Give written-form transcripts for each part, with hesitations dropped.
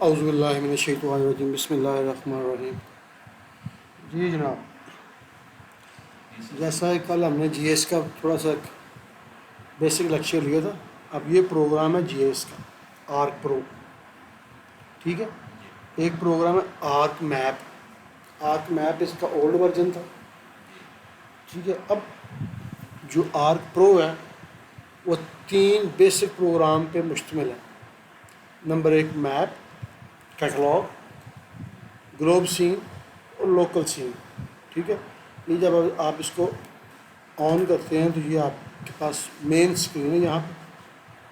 औज़ुबिल्लाहि मिनश्शैतानिर्रजीम बिस्मिल्लाहिर्रहमानिर्रहीम। जी जनाब, जैसा कि कल हमने जीएस का थोड़ा सा बेसिक लेक्चर लिया था, अब ये प्रोग्राम है जीएस का आर्क प्रो। ठीक है, एक प्रोग्राम है आर्क मैप। आर्क मैप इसका ओल्ड वर्जन था। ठीक है, अब जो आर्क प्रो है वो 3 बेसिक प्रोग्राम पे मुश्तमिल है। Number 1 map, catalogue, globe scene और लोकल सीन। ठीक है, ये जब आप इसको ऑन करते हैं तो ये आपके पास मेन स्क्रीन है यहाँ पे।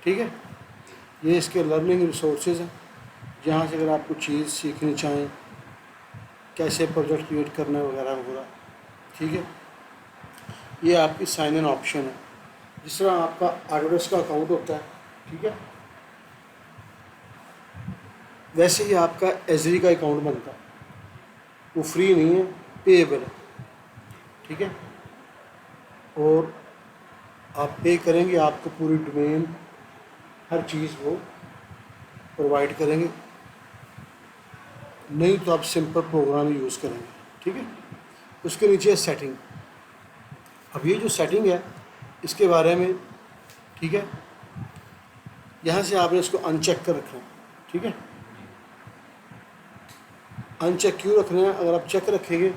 ठीक है, ये इसके लर्निंग रिसोर्सेज हैं, जहाँ से अगर आप कुछ चीज़ सीखनी चाहें, कैसे प्रोजेक्ट क्रिएट करना है वगैरह वगैरह। ठीक है, ये आपकी साइन इन ऑप्शन है, जिस तरह आपका एडवर्ड्स का अकाउंट होता है। ठीक है, वैसे ही आपका एजरी का अकाउंट बनता है। वो फ्री नहीं है, पेएबल है। ठीक है, और आप पे करेंगे, आपको पूरी डोमेन हर चीज़ वो प्रोवाइड करेंगे, नहीं तो आप सिंपल प्रोग्राम यूज़ करेंगे। ठीक है, उसके नीचे है सेटिंग। अब ये जो सेटिंग है इसके बारे में, ठीक है, यहाँ से आपने इसको अनचेक कर रखना है। ठीक है, अनचेक क्यों रखना है? अगर आप चेक रखेंगे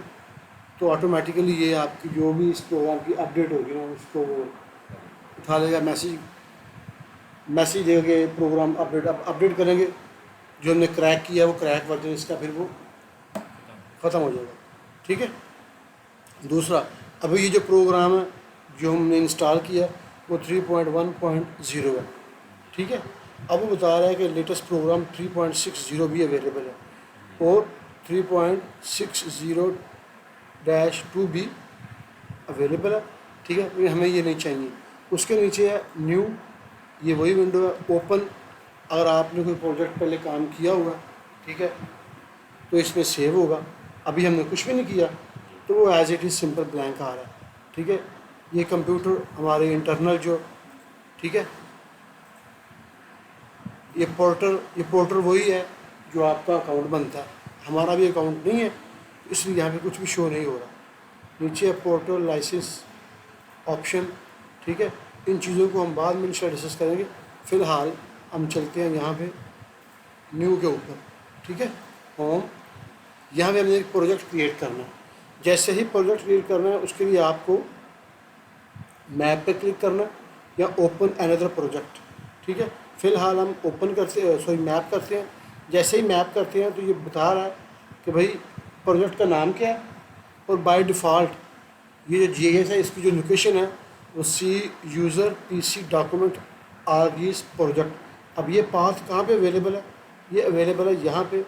तो ऑटोमेटिकली ये आपकी जो भी इस प्रोग्राम की अपडेट होगी ना, उसको वो उठा लेगा, मैसेज देगा कि प्रोग्राम अपडेट करेंगे। जो हमने क्रैक किया वो क्रैक वर्जन इसका फिर वो ख़त्म हो जाएगा। ठीक है, दूसरा, अभी ये जो प्रोग्राम है जो हमने इंस्टॉल किया वो 3.1.0 है। ठीक है, अब वो बता रहा है कि लेटेस्ट प्रोग्राम 3.60 भी अवेलेबल है और 3.60-2 भी अवेलेबल है। ठीक है, तो हमें ये नहीं चाहिए। उसके नीचे है न्यू, ये वही विंडो है। ओपन, अगर आपने कोई प्रोजेक्ट पहले काम किया हुआ, ठीक है, तो इसमें सेव होगा। अभी हमने कुछ भी नहीं किया तो वो as it is simple blank आ रहा है। ठीक है, ये कंप्यूटर हमारे इंटरनल जो, ठीक है, ये पोर्टल वही है जो आपका अकाउंट बनता है। हमारा भी अकाउंट नहीं है, इसलिए यहाँ पे कुछ भी शो नहीं हो रहा। नीचे है पोर्टल लाइसेंस ऑप्शन। ठीक है, इन चीज़ों को हम बाद में इंशाल्लाह डिस्कस करेंगे। फ़िलहाल हम चलते हैं यहाँ पे न्यू के ऊपर। ठीक है, होम, यहाँ पे हमने एक प्रोजेक्ट क्रिएट करना है। जैसे ही प्रोजेक्ट क्रिएट करना है उसके लिए आपको मैप पे क्लिक करना है या ओपन अनदर प्रोजेक्ट। ठीक है, फ़िलहाल हम मैप करते हैं। जैसे ही मैप करते हैं तो ये बता रहा है कि भाई प्रोजेक्ट का नाम क्या है, और बाय डिफ़ॉल्ट ये जो जीएस है इसकी जो लोकेशन है वो C user PC document RGS project. अब ये पाथ कहाँ पे अवेलेबल है? ये अवेलेबल है यहाँ पे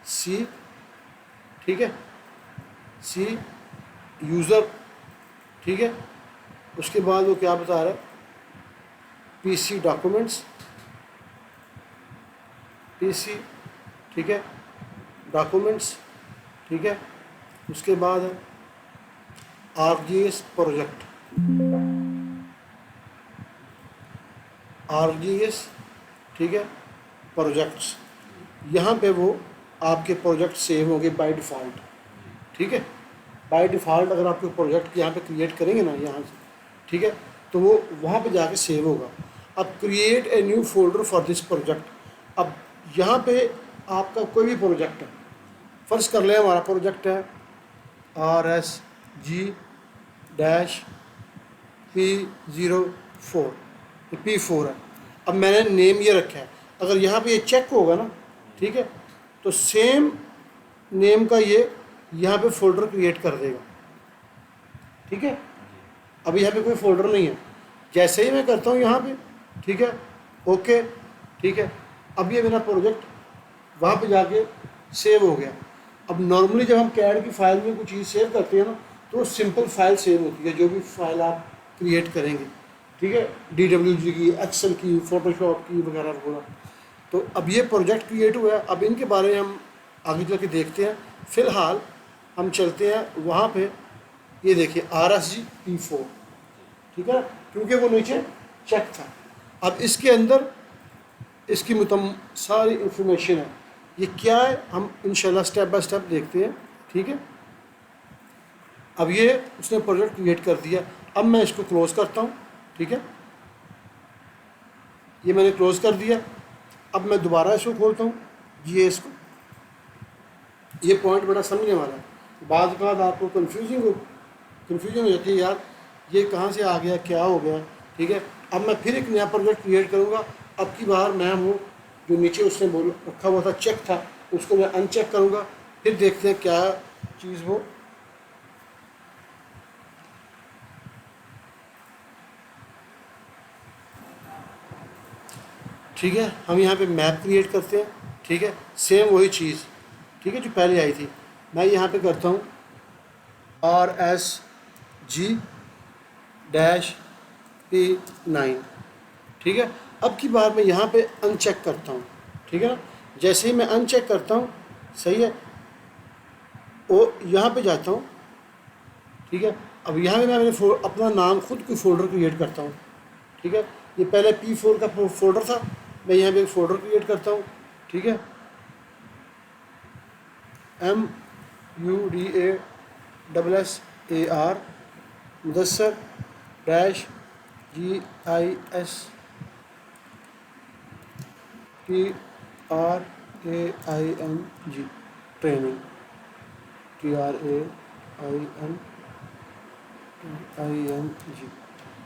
सी, ठीक है, सी यूज़र। ठीक है, उसके बाद वो क्या बता रहा है, पीसी डॉक्यूमेंट्स, पीसी, ठीक है, डॉक्यूमेंट्स। ठीक है, उसके बाद है आरजीएस प्रोजेक्ट, आरजीएस, ठीक है, प्रोजेक्ट्स। यहाँ पे वो आपके प्रोजेक्ट सेव होंगे बाय डिफ़ॉल्ट। ठीक है, बाय डिफ़ॉल्ट अगर आपके प्रोजेक्ट यहाँ पे क्रिएट करेंगे ना यहाँ से, ठीक है, तो वो वहाँ पे जाके सेव होगा। अब create a new folder for this project. अब यहाँ पे आपका कोई भी प्रोजेक्ट है, फ़र्ज़ कर लें हमारा प्रोजेक्ट है RSG-P04, ये P4 है। अब मैंने नेम ये रखा है, अगर यहाँ पे ये चेक होगा ना, ठीक है, तो सेम नेम का ये यहाँ पे फ़ोल्डर क्रिएट कर देगा। ठीक है, अब यहाँ पे कोई फ़ोल्डर नहीं है। जैसे ही मैं करता हूँ यहाँ पे, ठीक है, ओके, ठीक है, अब ये मेरा प्रोजेक्ट वहाँ पे जाके सेव हो गया। अब नॉर्मली जब हम कैड की फ़ाइल में कुछ चीज़ सेव करते हैं ना, तो सिंपल फाइल सेव होती है, जो भी फाइल आप क्रिएट करेंगे। ठीक है, DWG की, एक्सेल की, फ़ोटोशॉप की वगैरह वगैरह। तो अब ये प्रोजेक्ट क्रिएट हुआ है, अब इनके बारे में हम आगे चल के देखते हैं। फ़िलहाल हम चलते हैं वहाँ पे, ये देखिए RSG P4, ठीक है, क्योंकि वो नीचे चेक था। अब इसके अंदर इसकी सारी इंफॉर्मेशन है। ये क्या है हम इंशाल्लाह स्टेप बाय स्टेप देखते हैं, ठीक है। अब ये उसने प्रोजेक्ट क्रिएट कर दिया, अब मैं इसको क्लोज़ करता हूँ, ठीक है। ये मैंने क्लोज़ कर दिया। अब मैं दोबारा इसको खोलता हूँ GIS को। ये पॉइंट बड़ा समझने वाला है, बाद के बाद आपको कन्फ्यूजन हो जाती है, यार ये कहाँ से आ गया, क्या हो गया, ठीक है। अब मैं फिर एक नया प्रोजेक्ट क्रिएट करूँगा। अब की बार मैं वो जो नीचे उसने बोल रखा हुआ था चेक था, उसको मैं अनचेक करूँगा, फिर देखते हैं क्या चीज़ वो। ठीक है, हम यहाँ पे मैप क्रिएट करते हैं, ठीक है, सेम वही चीज़, ठीक है, जो पहले आई थी। मैं यहाँ पे करता हूँ RSG-P9, ठीक है। अब की बार मैं यहाँ पे अनचेक करता हूँ, ठीक है ना। जैसे ही मैं अनचेक करता हूँ, सही है, वो यहाँ पे जाता हूँ, ठीक है। अब यहाँ पे मैं अपना नाम खुद कोई फ़ोल्डर क्रिएट करता हूँ, ठीक है। ये पहले P4 का फ़ोल्डर था, मैं यहाँ पे एक फ़ोल्डर क्रिएट करता हूँ, ठीक है, MUDASSAR Mudassar -GIS TRAING training TRAING,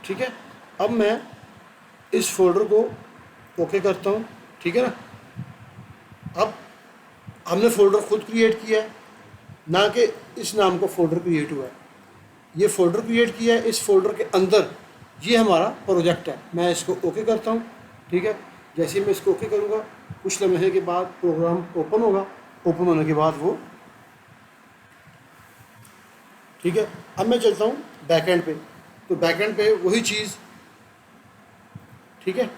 ठीक है। अब मैं इस फोल्डर को ओके करता हूँ, ठीक है ना। अब हमने फ़ोल्डर खुद क्रिएट किया है, ना कि इस नाम का फ़ोल्डर क्रिएट हुआ है। ये फ़ोल्डर क्रिएट किया है, इस फोल्डर के अंदर ये हमारा प्रोजेक्ट है। मैं इसको ओके करता हूँ, ठीक है। जैसे ही मैं इसको ओके करूँगा, कुछ लम्हे के बाद प्रोग्राम ओपन होगा। ओपन होने के बाद वो, ठीक है। अब मैं चलता हूँ बैकएंड पे, तो बैकएंड पे वही चीज़, ठीक है।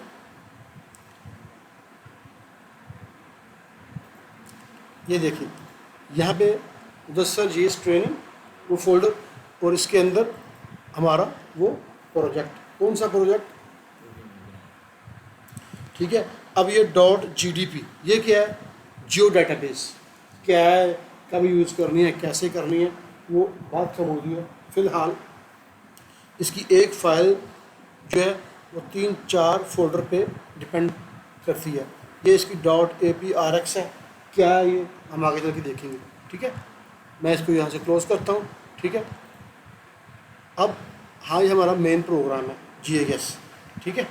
ये देखिए यहाँ पे मुदस्सर GIS ट्रेनिंग वो फोल्डर, और इसके अंदर हमारा वो प्रोजेक्ट, कौन सा प्रोजेक्ट, ठीक है। अब ये .gdp ये क्या है, जियो डेटाबेस क्या है, कब यूज़ करनी है, कैसे करनी है, वो बात कम होगी है। फ़िलहाल इसकी एक फ़ाइल जो है वो 3-4 फोल्डर पे डिपेंड करती है। ये इसकी .APRX है, क्या है ये हम आगे चल के देखेंगे, ठीक है। मैं इसको यहाँ से क्लोज़ करता हूँ, ठीक है। अब हाँ, ये हमारा मेन प्रोग्राम है GIS, ठीक है।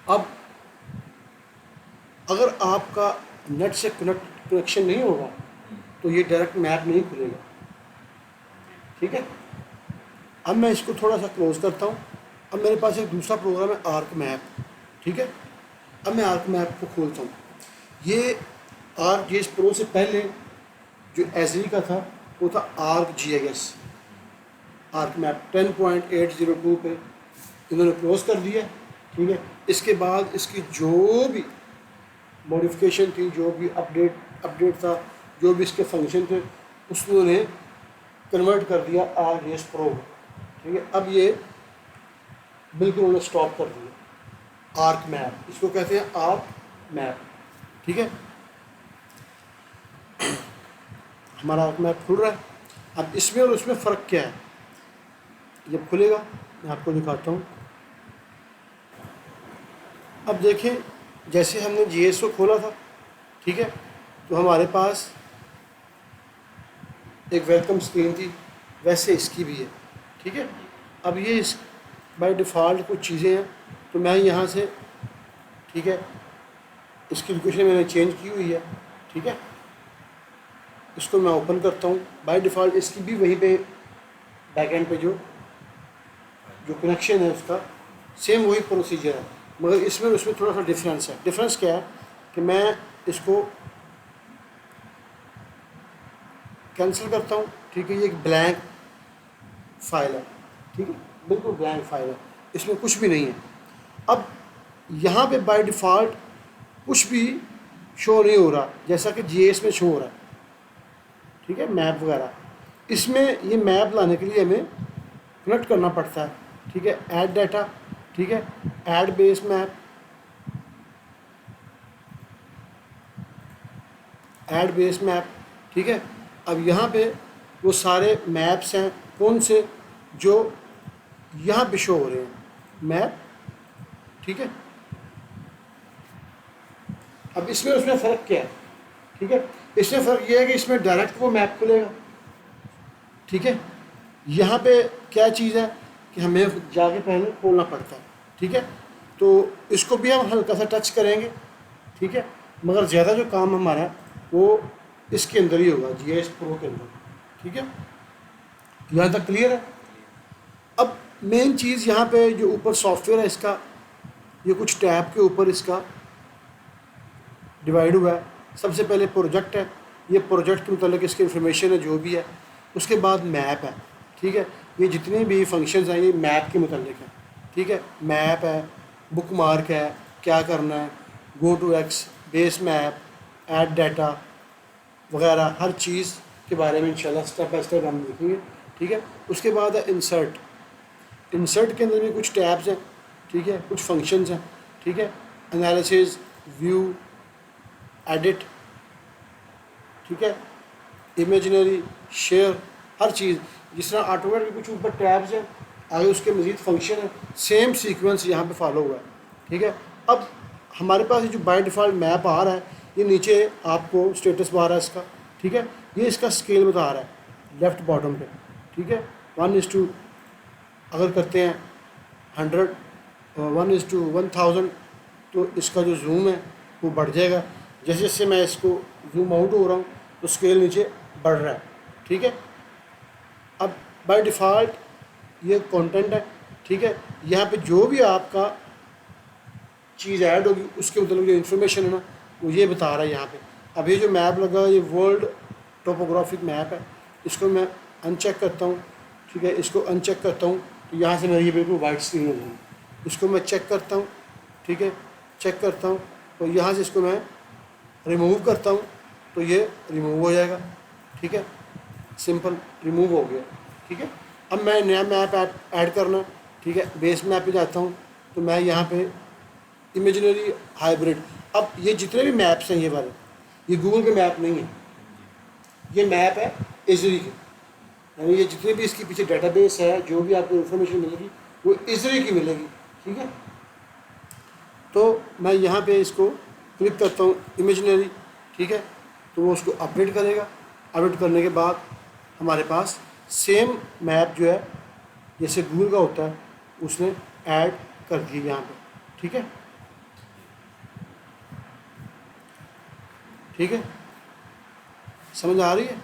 अब अगर आपका नेट से कनेक्शन नहीं होगा तो ये डायरेक्ट मैप नहीं खुलेगा, ठीक है। अब मैं इसको थोड़ा सा क्लोज़ करता हूँ। अब मेरे पास एक दूसरा प्रोग्राम है ArcMap, ठीक है। अब मैं ArcMap को खोलता हूँ। ये ArcGIS Pro से पहले जो Esri का था वो था ArcGIS। ArcMap 10.802 पे इन्होंने क्लोज़ कर दिया, ठीक है। इसके बाद इसकी जो भी मॉडिफिकेशन थी, जो भी अपडेट था, जो भी इसके फंक्शन थे, उसने कन्वर्ट कर दिया ArcGIS Pro, ठीक है। अब ये बिल्कुल उन्होंने स्टॉप कर दिया ArcMap, इसको कहते हैं ArcMap, ठीक है। हमारा ArcMap खुल रहा है। अब इसमें और उसमें फ़र्क क्या है, जब खुलेगा मैं आपको दिखाता हूँ। अब देखें, जैसे हमने GIS को खोला था, ठीक है, तो हमारे पास एक वेलकम स्क्रीन थी, वैसे इसकी भी है, ठीक है। अब ये इस बाय डिफ़ॉल्ट कुछ चीज़ें हैं, तो मैं यहाँ से, ठीक है, इसकी लोकेशन मैंने चेंज की हुई है, ठीक है। इसको मैं ओपन करता हूँ। बाय डिफ़ॉल्ट इसकी भी वहीं पे बैकएंड पे जो कनेक्शन है उसका सेम वही प्रोसीजर है, मगर इसमें उसमें थोड़ा सा डिफरेंस है। डिफरेंस क्या है कि मैं इसको कैंसिल करता हूँ, ठीक है। ये एक ब्लैंक फाइल है, ठीक है, बिल्कुल ब्लैंक फाइल है, इसमें कुछ भी नहीं है। अब यहाँ पे बाय डिफ़ॉल्ट कुछ भी शो नहीं हो रहा, जैसा कि GIS में शो हो रहा है, ठीक है, मैप वगैरह। इसमें ये मैप लाने के लिए हमें कनेक्ट करना पड़ता है, ठीक है। ऐड डाटा, ठीक है, add base map, add base map, ठीक है। अब यहाँ पे वो सारे मैप्स हैं, कौन से, जो यहाँ पे शो हो रहे हैं मैप, ठीक है। अब इसमें उसमें फ़र्क क्या है, ठीक है। इसमें फ़र्क ये है कि इसमें डायरेक्ट वो मैप खुलेगा, ठीक है। यहाँ पे क्या चीज़ है कि हमें जाके पहले खोलना पड़ता है, ठीक है। तो इसको भी हम हल्का सा टच करेंगे, ठीक है, मगर ज़्यादा जो काम हमारा है वो इसके अंदर ही होगा, GIS Pro के अंदर, ठीक है। यहाँ तक क्लियर है। अब मेन चीज़ यहाँ पे जो ऊपर सॉफ्टवेयर है इसका, ये कुछ टैब के ऊपर इसका डिवाइड हुआ है। सबसे पहले प्रोजेक्ट है, ये प्रोजेक्ट के मतलब इसकी इन्फॉर्मेशन है जो भी है। उसके बाद मैप है, ठीक है। ये जितने भी फंक्शंस हैं ये मैप के मतलब हैं, ठीक है। मैप है, बुक मार्क है, क्या करना है, go to X, base map, add data वगैरह, हर चीज़ के बारे में इंशाल्लाह स्टेप बाय स्टेप हम देखेंगे, ठीक है। उसके बाद है इंसर्ट। इंसर्ट के अंदर भी कुछ टैब्स हैं, ठीक है, कुछ फंक्शंस हैं, ठीक है। एनालिसिस, व्यू, एडिट, ठीक है, इमेजिनरी, शेयर, हर चीज़। जिस तरह ऑटोकैड के कुछ ऊपर टैब्स हैं, आगे उसके मज़ीद फंक्शन है, सेम सीक्वेंस यहाँ पे फॉलो हुआ है, ठीक है। अब हमारे पास ये जो बाय डिफ़ॉल्ट मैप आ रहा है, ये नीचे आपको स्टेटस बार है इसका, ठीक है। ये इसका स्केल बता रहा है लेफ़्ट बॉटम पे, ठीक है। 1:, अगर करते हैं 100, 1:1000, तो इसका जो जूम है वो बढ़ जाएगा। जैसे जैसे मैं इसको जूम आउट हो रहा हूँ तो स्केल नीचे बढ़ रहा है, ठीक है। अब बाय डिफ़ॉल्ट ये कंटेंट है, ठीक है। यहाँ पे जो भी आपका चीज़ ऐड होगी उसके मतलब जो इन्फॉर्मेशन है ना वो ये बता रहा है यहाँ पे। अब ये जो मैप लगा, ये वर्ल्ड टोपोग्राफिक मैप है, इसको मैं अनचेक करता हूँ, ठीक है। इसको अनचेक करता हूँ तो यहाँ से मेरी ये बिल्कुल वाइट स्क्रीन हो जाएगी। इसको मैं चेक करता हूँ, ठीक है, चेक करता हूँ, तो यहाँ से इसको मैं रिमूव करता हूँ तो ये रिमूव हो जाएगा, ठीक है। सिंपल रिमूव हो गया, ठीक है। अब मैं नया मैप ऐड करना, ठीक है, बेस मैप पे जाता हूँ तो मैं यहाँ पे इमेजिनरी हाइब्रिड। अब ये जितने भी मैप्स हैं ये वाले, ये गूगल के मैप नहीं है, ये मैप है इजरी के, यानी ये जितने भी इसके पीछे डेटाबेस है, जो भी आपको इन्फॉर्मेशन मिलेगी वो इजरी की मिलेगी, ठीक है। तो मैं यहाँ पे इसको क्लिक करता हूँ इमेजिनरी, ठीक है, तो वो उसको अपडेट करेगा। अपडेट करने के बाद हमारे पास सेम मैप जो है जैसे गूगल का होता है उसने ऐड कर दिया यहाँ पे, ठीक है, ठीक है। समझ आ रही है?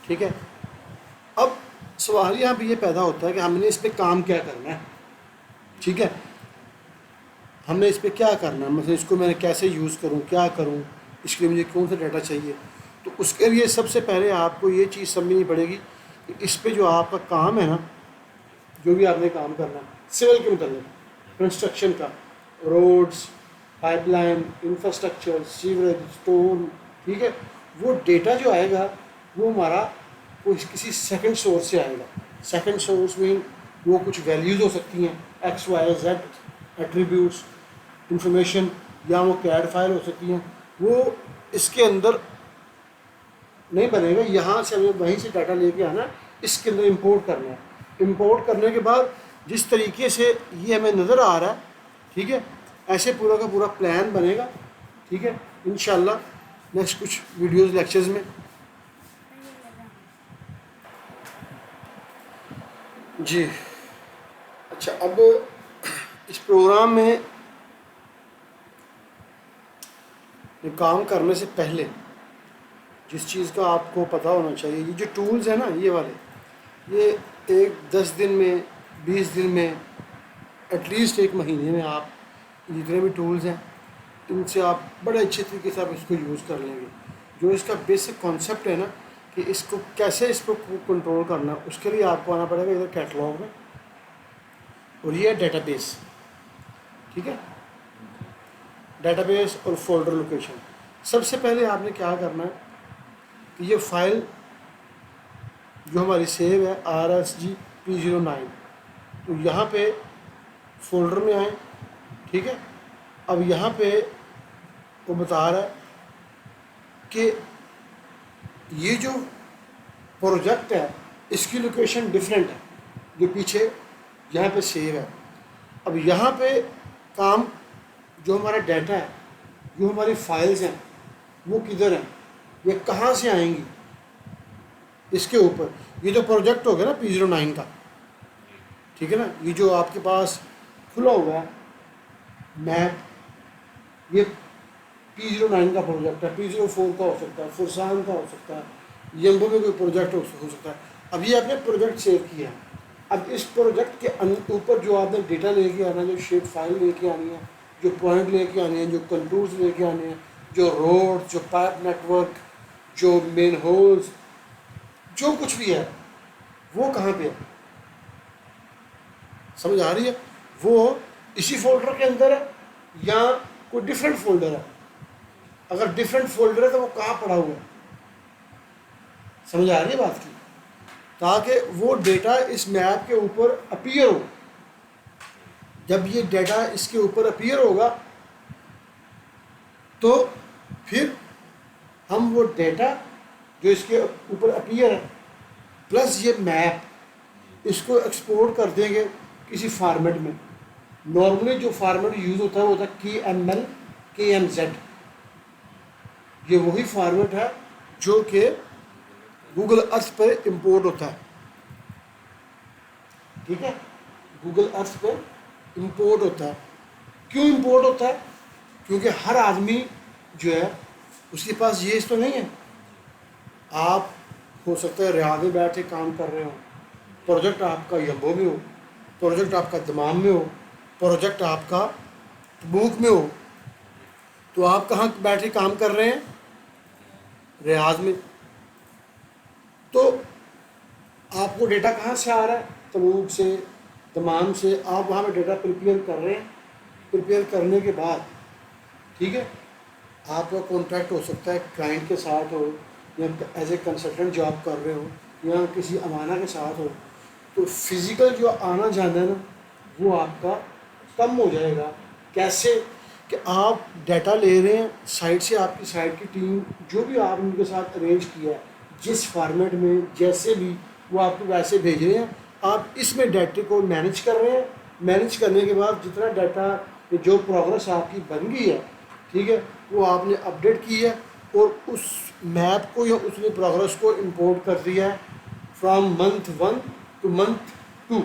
ठीक है। अब सवाल यहाँ पे ये पैदा होता है कि हमने इस पर काम क्या करना है, ठीक है। हमने इस पर क्या करना है, मतलब इसको मैं कैसे यूज़ करूँ, क्या करूँ, इसके लिए मुझे कौन सा डाटा चाहिए। तो उसके लिए सबसे पहले आपको ये चीज़ समझनी पड़ेगी कि इस पर जो आपका काम है ना, जो भी आपने काम करना है सिविल के मतलब, कंस्ट्रक्शन का, roads, pipeline, infrastructure, sewerage, stone, ठीक है, वो डेटा जो आएगा वो हमारा वो किसी सेकंड सोर्स से आएगा। सेकंड सोर्स में वो कुछ वैल्यूज़ हो सकती हैं, XYZ एट्रीब्यूट्स, इंफॉर्मेशन, या वो कैड फाइल हो सकती हैं। वो इसके अंदर नहीं बनेगा, यहाँ से हमें वहीं से डाटा लेके आना, इसके अंदर इंपोर्ट करना है। इंपोर्ट करने के बाद जिस तरीके से ये हमें नज़र आ रहा है, ठीक है, ऐसे पूरा का पूरा प्लान बनेगा, ठीक है, इंशाल्लाह नेक्स्ट कुछ वीडियोस लेक्चर्स में। जी अच्छा, अब इस प्रोग्राम में काम करने से पहले जिस चीज़ का आपको पता होना चाहिए, ये जो टूल्स हैं ना ये वाले, ये 10 दिन में, 20 दिन में, एटलीस्ट 1 महीने में आप जितने भी टूल्स हैं इनसे आप बड़े अच्छे तरीके से आप इसको यूज़ कर लेंगे। जो इसका बेसिक कॉन्सेप्ट है ना कि इसको कैसे इसको कंट्रोल करना, उसके लिए आपको आना पड़ेगा इधर कैटलॉग में, और ये है डेटाबेस, ठीक है, डेटाबेस और फोल्डर लोकेशन। सबसे पहले आपने क्या करना है कि ये फाइल जो हमारी सेव है RSG P09, तो यहाँ पे फोल्डर में आए, ठीक है। अब यहाँ पे वो बता रहा है कि ये जो प्रोजेक्ट है इसकी लोकेशन डिफरेंट है, जो पीछे यहाँ पे सेव है। अब यहाँ पे काम, जो हमारा डाटा है, जो हमारी फाइल्स हैं, वो किधर हैं, ये कहाँ से आएंगी, इसके ऊपर ये जो प्रोजेक्ट हो गया ना P09 का, ठीक है ना, ये जो आपके पास खुला हुआ है मैप, ये P09 का प्रोजेक्ट है, P04 का हो सकता है, फुरसान का हो सकता है, यम्बो में कोई प्रोजेक्ट हो सकता है। अब ये आपने प्रोजेक्ट सेव किया है। अब इस प्रोजेक्ट के ऊपर जो आपने डेटा लेके आना है, जो शेप फाइल लेके आनी है, जो पॉइंट लेके आने हैं, जो कंटूर्स लेके आने हैं, जो रोड, जो पाइप नेटवर्क, जो मेन होल्स, जो कुछ भी है, वो कहाँ पे है, समझ आ रही है? वो इसी फोल्डर के अंदर है या कोई डिफरेंट फोल्डर है? अगर डिफरेंट फोल्डर है तो वो कहाँ पड़ा हुआ है, समझ आ रही है बात की? ताकि वो डेटा इस मैप के ऊपर अपीयर हो। जब ये डेटा इसके ऊपर अपीयर होगा तो फिर हम वो डेटा जो इसके ऊपर अपीयर है प्लस ये मैप, इसको एक्सपोर्ट कर देंगे किसी फॉर्मेट में। नॉर्मली जो फॉर्मेट यूज़ होता है वो होता है KML KMZ। ये वही फॉर्मेट है जो कि गूगल अर्थ पर इंपोर्ट होता है, ठीक है, गूगल अर्थ पर इंपोर्ट होता है। क्यों इंपोर्ट होता है? क्योंकि हर आदमी जो है उसके पास ये तो नहीं है। आप हो सकता है रियाद में बैठे काम कर रहे हो, प्रोजेक्ट आपका यम्बो में हो, प्रोजेक्ट आपका दमाम में हो, प्रोजेक्ट आपका तबूक में हो, तो आप कहाँ बैठे काम कर रहे हैं? रियाद में। तो आपको डेटा कहाँ से आ रहा है? तबूक से, दमाम से। आप वहाँ पे डेटा प्रिपेयर कर रहे हैं। प्रिपेयर करने के बाद, ठीक है, आपका कॉन्ट्रैक्ट हो सकता है क्लाइंट के साथ हो, या एज ए कंसल्टेंट जॉब कर रहे हो, या किसी अमाना के साथ हो, तो फिज़िकल जो आना जाना है ना, वो आपका कम हो जाएगा। कैसे कि आप डाटा ले रहे हैं साइट से, आपकी साइट की टीम जो भी आप उनके साथ अरेंज किया है, जिस फॉर्मेट में जैसे भी वो आपको वैसे भेज रहे हैं, आप इसमें डाटे को मैनेज कर रहे हैं। मैनेज करने के बाद जितना डाटा, जो प्रोग्रेस आपकी बन गई है, ठीक है, वो आपने अपडेट की है और उस मैप को या उसने प्रोग्रेस को इंपोर्ट कर दिया है फ्रॉम मंथ 1 टू मंथ 2।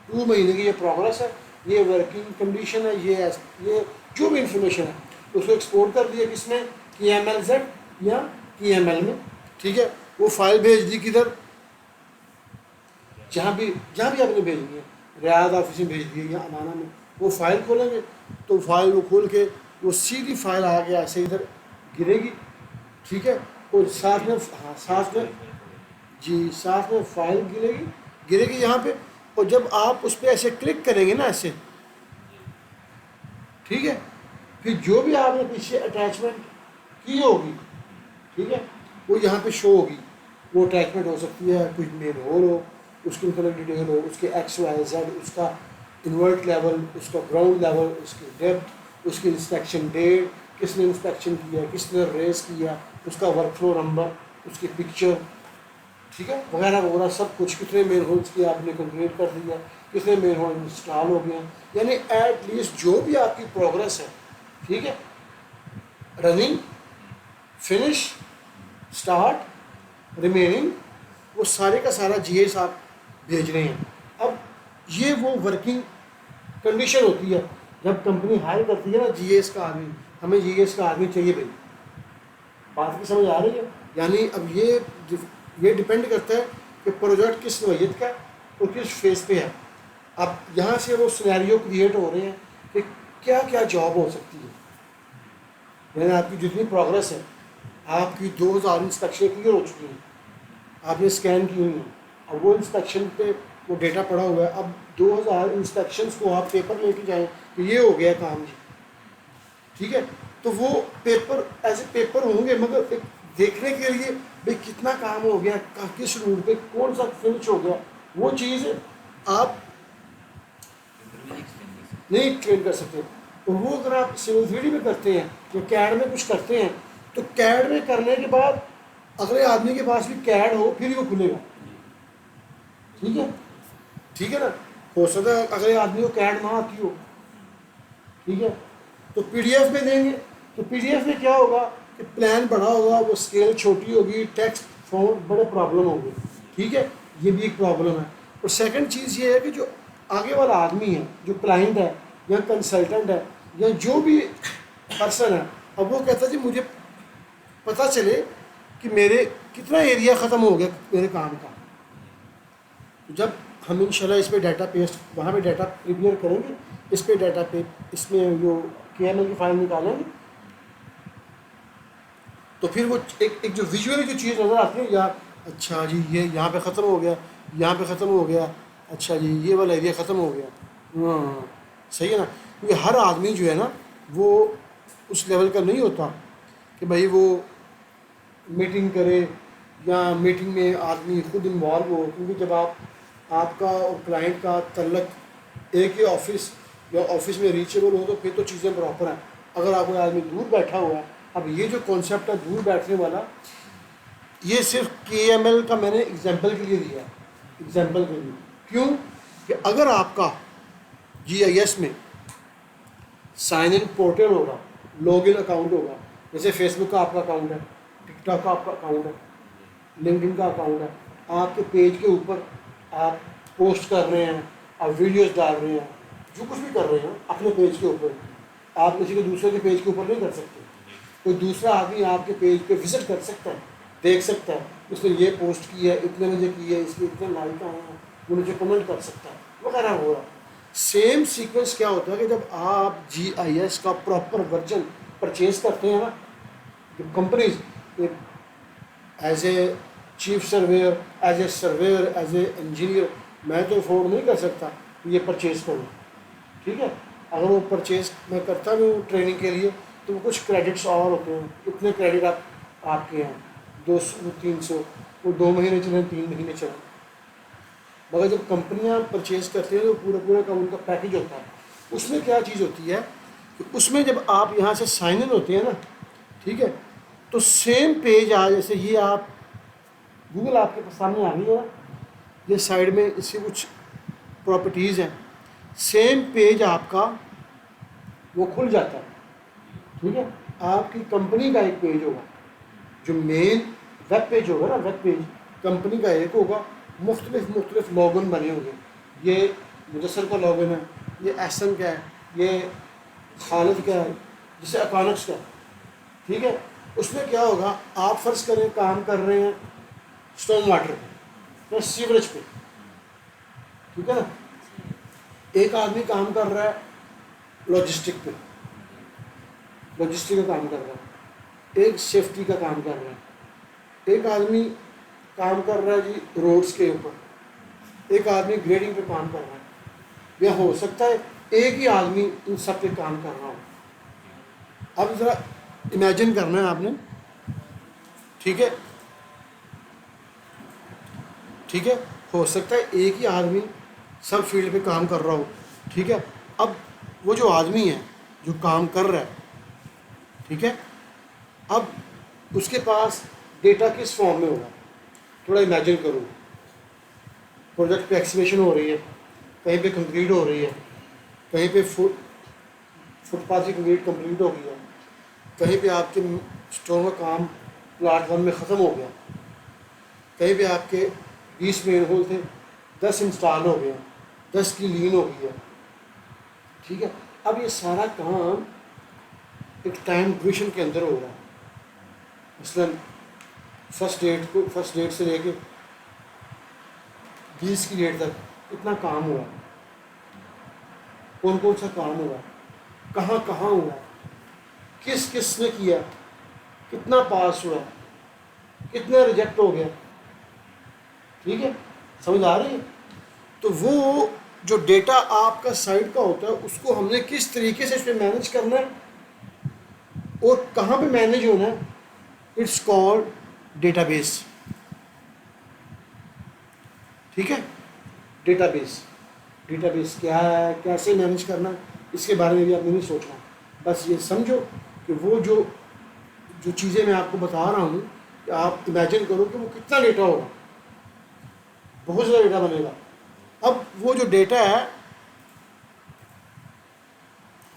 2 महीने की ये प्रोग्रेस है, ये वर्किंग कंडीशन है, ये जो भी इंफॉर्मेशन है उसको एक्सपोर्ट कर दिया किसमें? KMLZ या KML में, ठीक है। वो फाइल भेज दी किधर? जहाँ भी आपने भेजनी है, रियाद ऑफिस में भेज दिए या अमाना में। वो फाइल खोलेंगे तो फाइल वो खोल के वो सीधी फाइल आगे ऐसे इधर गिरेगी, ठीक है। और साथ में साथ में फाइल गिरेगी यहाँ पे। और जब आप उस पर ऐसे क्लिक करेंगे ना, ऐसे, ठीक है, फिर जो भी आपने पीछे अटैचमेंट की होगी, ठीक है, वो यहाँ पे शो होगी। वो अटैचमेंट हो सकती है, कुछ मेन होल हो, उसकी मतलब डिटेल हो, उसके XYZ, उसका इन्वर्ट लेवल, उसका ग्राउंड लेवल, उसकी डेप्थ, उसकी इंस्पेक्शन डेट, किसने इंस्पेक्शन किया, किसने रेस किया, उसका वर्कफ्लो नंबर, उसकी पिक्चर, ठीक है, वगैरह वगैरह सब कुछ। कितने मेन होल्स की आपने कंप्लीट कर दिया, कितने मेन होल इंस्टॉल हो गए, यानी एट लीस्ट जो भी आपकी प्रोग्रेस है, ठीक है, रनिंग, फिनिश, स्टार्ट, रिमेनिंग, वो सारे का सारा GS आप भेज रहे हैं। अब ये वो वर्किंग कंडीशन होती है जब कंपनी हायर करती है ना GS का आदमी, हमें GS का आदमी चाहिए भाई। बात की समझ आ रही है? यानी अब ये डिपेंड करता है कि प्रोजेक्ट किस नौइयत का और किस फेज़ पे है। अब यहाँ से वो सिनेरियो क्रिएट हो रहे हैं कि क्या क्या जॉब हो सकती है। यानी आपकी जितनी प्रोग्रेस है, आपकी 2000 इंस्पेक्शन क्लियर हो चुकी हैं, आपने स्कैन की हुई हैं, अब वो इंस्पेक्शन पे वो डेटा पड़ा हुआ है। अब 2000 इंस्पेक्शंस को आप पेपर लेके जाएं तो ये हो गया काम जी, ठीक है। तो वो पेपर ऐसे पेपर होंगे, मगर एक देखने के लिए भाई कितना काम हो गया, किस रूट पे कौन सा फिनिश हो गया, वो चीज़ आप नहीं ट्रेन कर सकते। तो वो अगर आप सिविल 3D में करते हैं या कैड में कुछ करते हैं, तो कैड में करने के बाद अगले आदमी के पास भी कैड हो फिर ही वो खुलेगा। ठीक है, ठीक है ना। हो सकता है अगले आदमी को कैड ना आती हो, ठीक है, तो PDF में देंगे। तो PDF में क्या होगा कि प्लान बड़ा होगा, वो स्केल छोटी होगी, टेक्स्ट फॉन्ट बड़े प्रॉब्लम होंगे। ठीक है, ये भी एक प्रॉब्लम है। और सेकंड चीज़ ये है कि जो आगे वाला आदमी है, जो क्लाइंट है या कंसल्टेंट है या जो भी पर्सन है, अब वो कहता है जी मुझे पता चले कि मेरे कितना एरिया ख़त्म हो गया मेरे काम का। तो जब हम इंशाल्लाह इस पर डाटा पेस्ट वहाँ पे डाटा प्रिपेयर करेंगे, इस पे डाटा पे इसमें जो KML की फाइल निकालेंगे, तो फिर वो एक जो विजुअली जो चीज़ नज़र आती है, यार अच्छा जी ये यहाँ पे ख़त्म हो गया, यहाँ पे ख़त्म हो गया, अच्छा जी ये वाला एरिया ख़त्म हो गया। हाँ सही है ना, क्योंकि हर आदमी जो है ना वो उस लेवल का नहीं होता कि भाई वो मीटिंग करे या मीटिंग में आदमी खुद इन्वॉल्व हो। क्योंकि जब आपका और क्लाइंट का तल्लक एक ही ऑफिस या ऑफिस में रीचेबल हो तो फिर तो चीज़ें प्रॉपर हैं। अगर आप कोई आदमी दूर बैठा हुआ है, अब ये जो कॉन्सेप्ट है दूर बैठने वाला, ये सिर्फ KML का मैंने एग्जांपल के लिए दिया है, एग्जांपल के लिए। क्यों कि अगर आपका GIS में साइन इन पोर्टल होगा, लॉगिन अकाउंट होगा, जैसे फेसबुक का आपका अकाउंट है, टिकटॉक का आपका अकाउंट है, लिंक्डइन का अकाउंट है, आपके पेज के ऊपर आप पोस्ट कर रहे हैं, आप वीडियोस डाल रहे हैं, जो कुछ भी कर रहे हैं अपने पेज के ऊपर, आप किसी के दूसरे के पेज के ऊपर नहीं कर सकते। कोई दूसरा आदमी आपके पेज पे विजिट कर सकता है, देख सकता है उसने ये पोस्ट की है, इतने बजे की है, इसके इतने लाइक आए हैं, वो मुझे कमेंट कर सकता है वगैरह हो रहा। सेम सीक्वेंस क्या होता है कि जब आप GIS का प्रॉपर वर्जन परचेज करते हैं ना, companies as a chief surveyor, as a surveyor, as a engineer, मैं तो अफोर्ड नहीं कर सकता ये परचेज़ करूँ। ठीक है, अगर वो परचेज़ मैं करता भी हूँ ट्रेनिंग के लिए तो वो कुछ क्रेडिट्स और होते हैं, इतने क्रेडिट आपके हैं 200-300, वो 2 महीने चलें 3 महीने चलें। मगर जब कंपनियां परचेज़ करती हैं तो पूरा का उनका पैकेज होता है। उसमें क्या चीज़ होती है कि उसमें जब आप यहाँ से साइन इन होते हैं ना, ठीक है, तो सेम पेज आ, जैसे ये आप गूगल आपके सामने आ गई है, ये साइड में इससे कुछ प्रॉपर्टीज़ हैं, सेम पेज आपका वो खुल जाता है। ठीक है, आपकी कंपनी का एक पेज होगा, जो मेन वेब पेज होगा ना, वेब पेज कंपनी का एक होगा, मुख्तलिफ लॉगिन बने होंगे। ये मुदस्सर का लॉगिन है, ये एहसन का है, ये खालिद का है, जैसे अकानक्स का। ठीक है, उसमें क्या होगा, आप फ़र्ज़ करें काम कर रहे हैं स्टॉर्म वाटर पे या सीवरेज पे, ठीक है ना, एक आदमी काम कर रहा है लॉजिस्टिक पे, लॉजिस्टिक का काम कर रहा है, एक सेफ्टी का काम कर रहा है, एक आदमी काम कर रहा है जी रोड्स के ऊपर, एक आदमी ग्रेडिंग पे काम कर रहा है, या हो सकता है एक ही आदमी इन सब पे काम कर रहा हो। अब ज़रा इमेजिन करना है आपने, ठीक है, ठीक है, हो सकता है एक ही आदमी सब फील्ड पे काम कर रहा हो। ठीक है, अब वो जो आदमी है जो काम कर रहा है, ठीक है, अब उसके पास डेटा किस फॉर्म में होगा, थोड़ा इमेजिन करो। प्रोजेक्ट पे एक्सकेवेशन हो रही है, कहीं पे कंक्रीट हो रही है, कहीं पे फुटपाथ की कंक्रीट कंप्लीट हो गई है, कहीं पे आपके स्टोर का काम प्लाट 1 में ख़त्म हो गया, कहीं पे आपके 20 मेन होल थे 10 इंस्टॉल हो गए, 10 की लीन हो गई है। ठीक है, अब ये सारा काम एक टाइम ड्यूरेशन के अंदर हो रहा है। मसलन फर्स्ट डेट से लेके 20 की डेट तक इतना काम हुआ, कौन कौन सा काम हुआ, कहाँ कहाँ हुआ, किस किस ने किया, कितना पास हुआ, कितना रिजेक्ट हो गया। ठीक है, समझ आ रही है। तो वो जो डेटा आपका साइट का होता है उसको हमने किस तरीके से इस पर मैनेज करना है और कहाँ पे मैनेज होना है, इट्स कॉल्ड डेटाबेस। ठीक है, डेटाबेस क्या है, कैसे मैनेज करना है, इसके बारे में भी आपने नहीं सोचना। बस ये समझो कि वो जो जो चीज़ें मैं आपको बता रहा हूँ, कि आप इमेजिन करो कि वो कितना डेटा होगा, बहुत ज़्यादा डेटा बनेगा। अब वो जो डेटा है,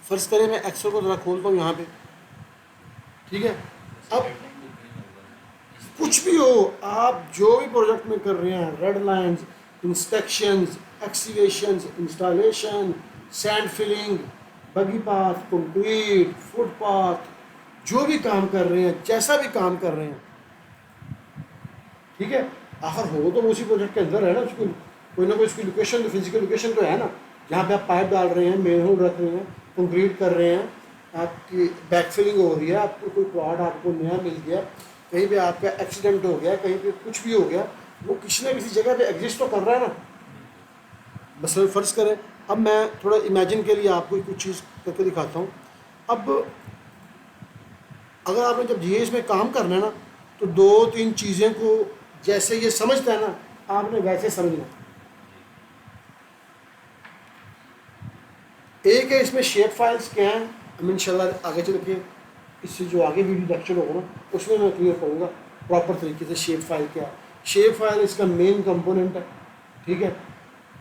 फ़र्ज़ करें मैं एक्सेल को ज़रा खोलता हूँ यहाँ पे, ठीक है। अब कुछ भी हो, आप जो भी प्रोजेक्ट में कर रहे हैं, red lines, inspections, excavations, installation, sand filling, buggy path, concrete, footpath, जो भी काम कर रहे हैं, जैसा भी काम कर रहे हैं, ठीक है, आखिर हो तो वो उसी प्रोजेक्ट के अंदर है ना, उसकी कोई ना कोई उसकी लोकेशन, तो फिजिकल लोकेशन तो है ना, जहाँ पे आप पाइप डाल रहे हैं, मेन होल रख रहे हैं, कंक्रीट कर रहे हैं, आपकी बैक फिलिंग हो रही है, आपको कोई प्लॉट आपको नया मिल गया, कहीं पे आपका एक्सीडेंट हो गया, कहीं पे कुछ भी हो गया, वो किसी ना किसी जगह पे एग्जिस्ट तो कर रहा है ना। बस फ़र्ज़ करें, अब मैं थोड़ा इमेजिन के लिए आपको कुछ चीज़ करके दिखाता हूँ। अब अगर आपने जब जीएस में काम करना है ना, तो 2-3 चीज़ें को जैसे ये समझता है ना, आपने वैसे समझना। एक है इसमें शेप फाइल्स क्या हैं, हम इंशाल्लाह आगे चल के इससे जो आगे वीडियो लेक्चर होगा ना, उसमें मैं क्लियर करूँगा प्रॉपर तरीके से शेप फाइल क्या है। शेप फाइल इसका मेन कंपोनेंट है, ठीक है।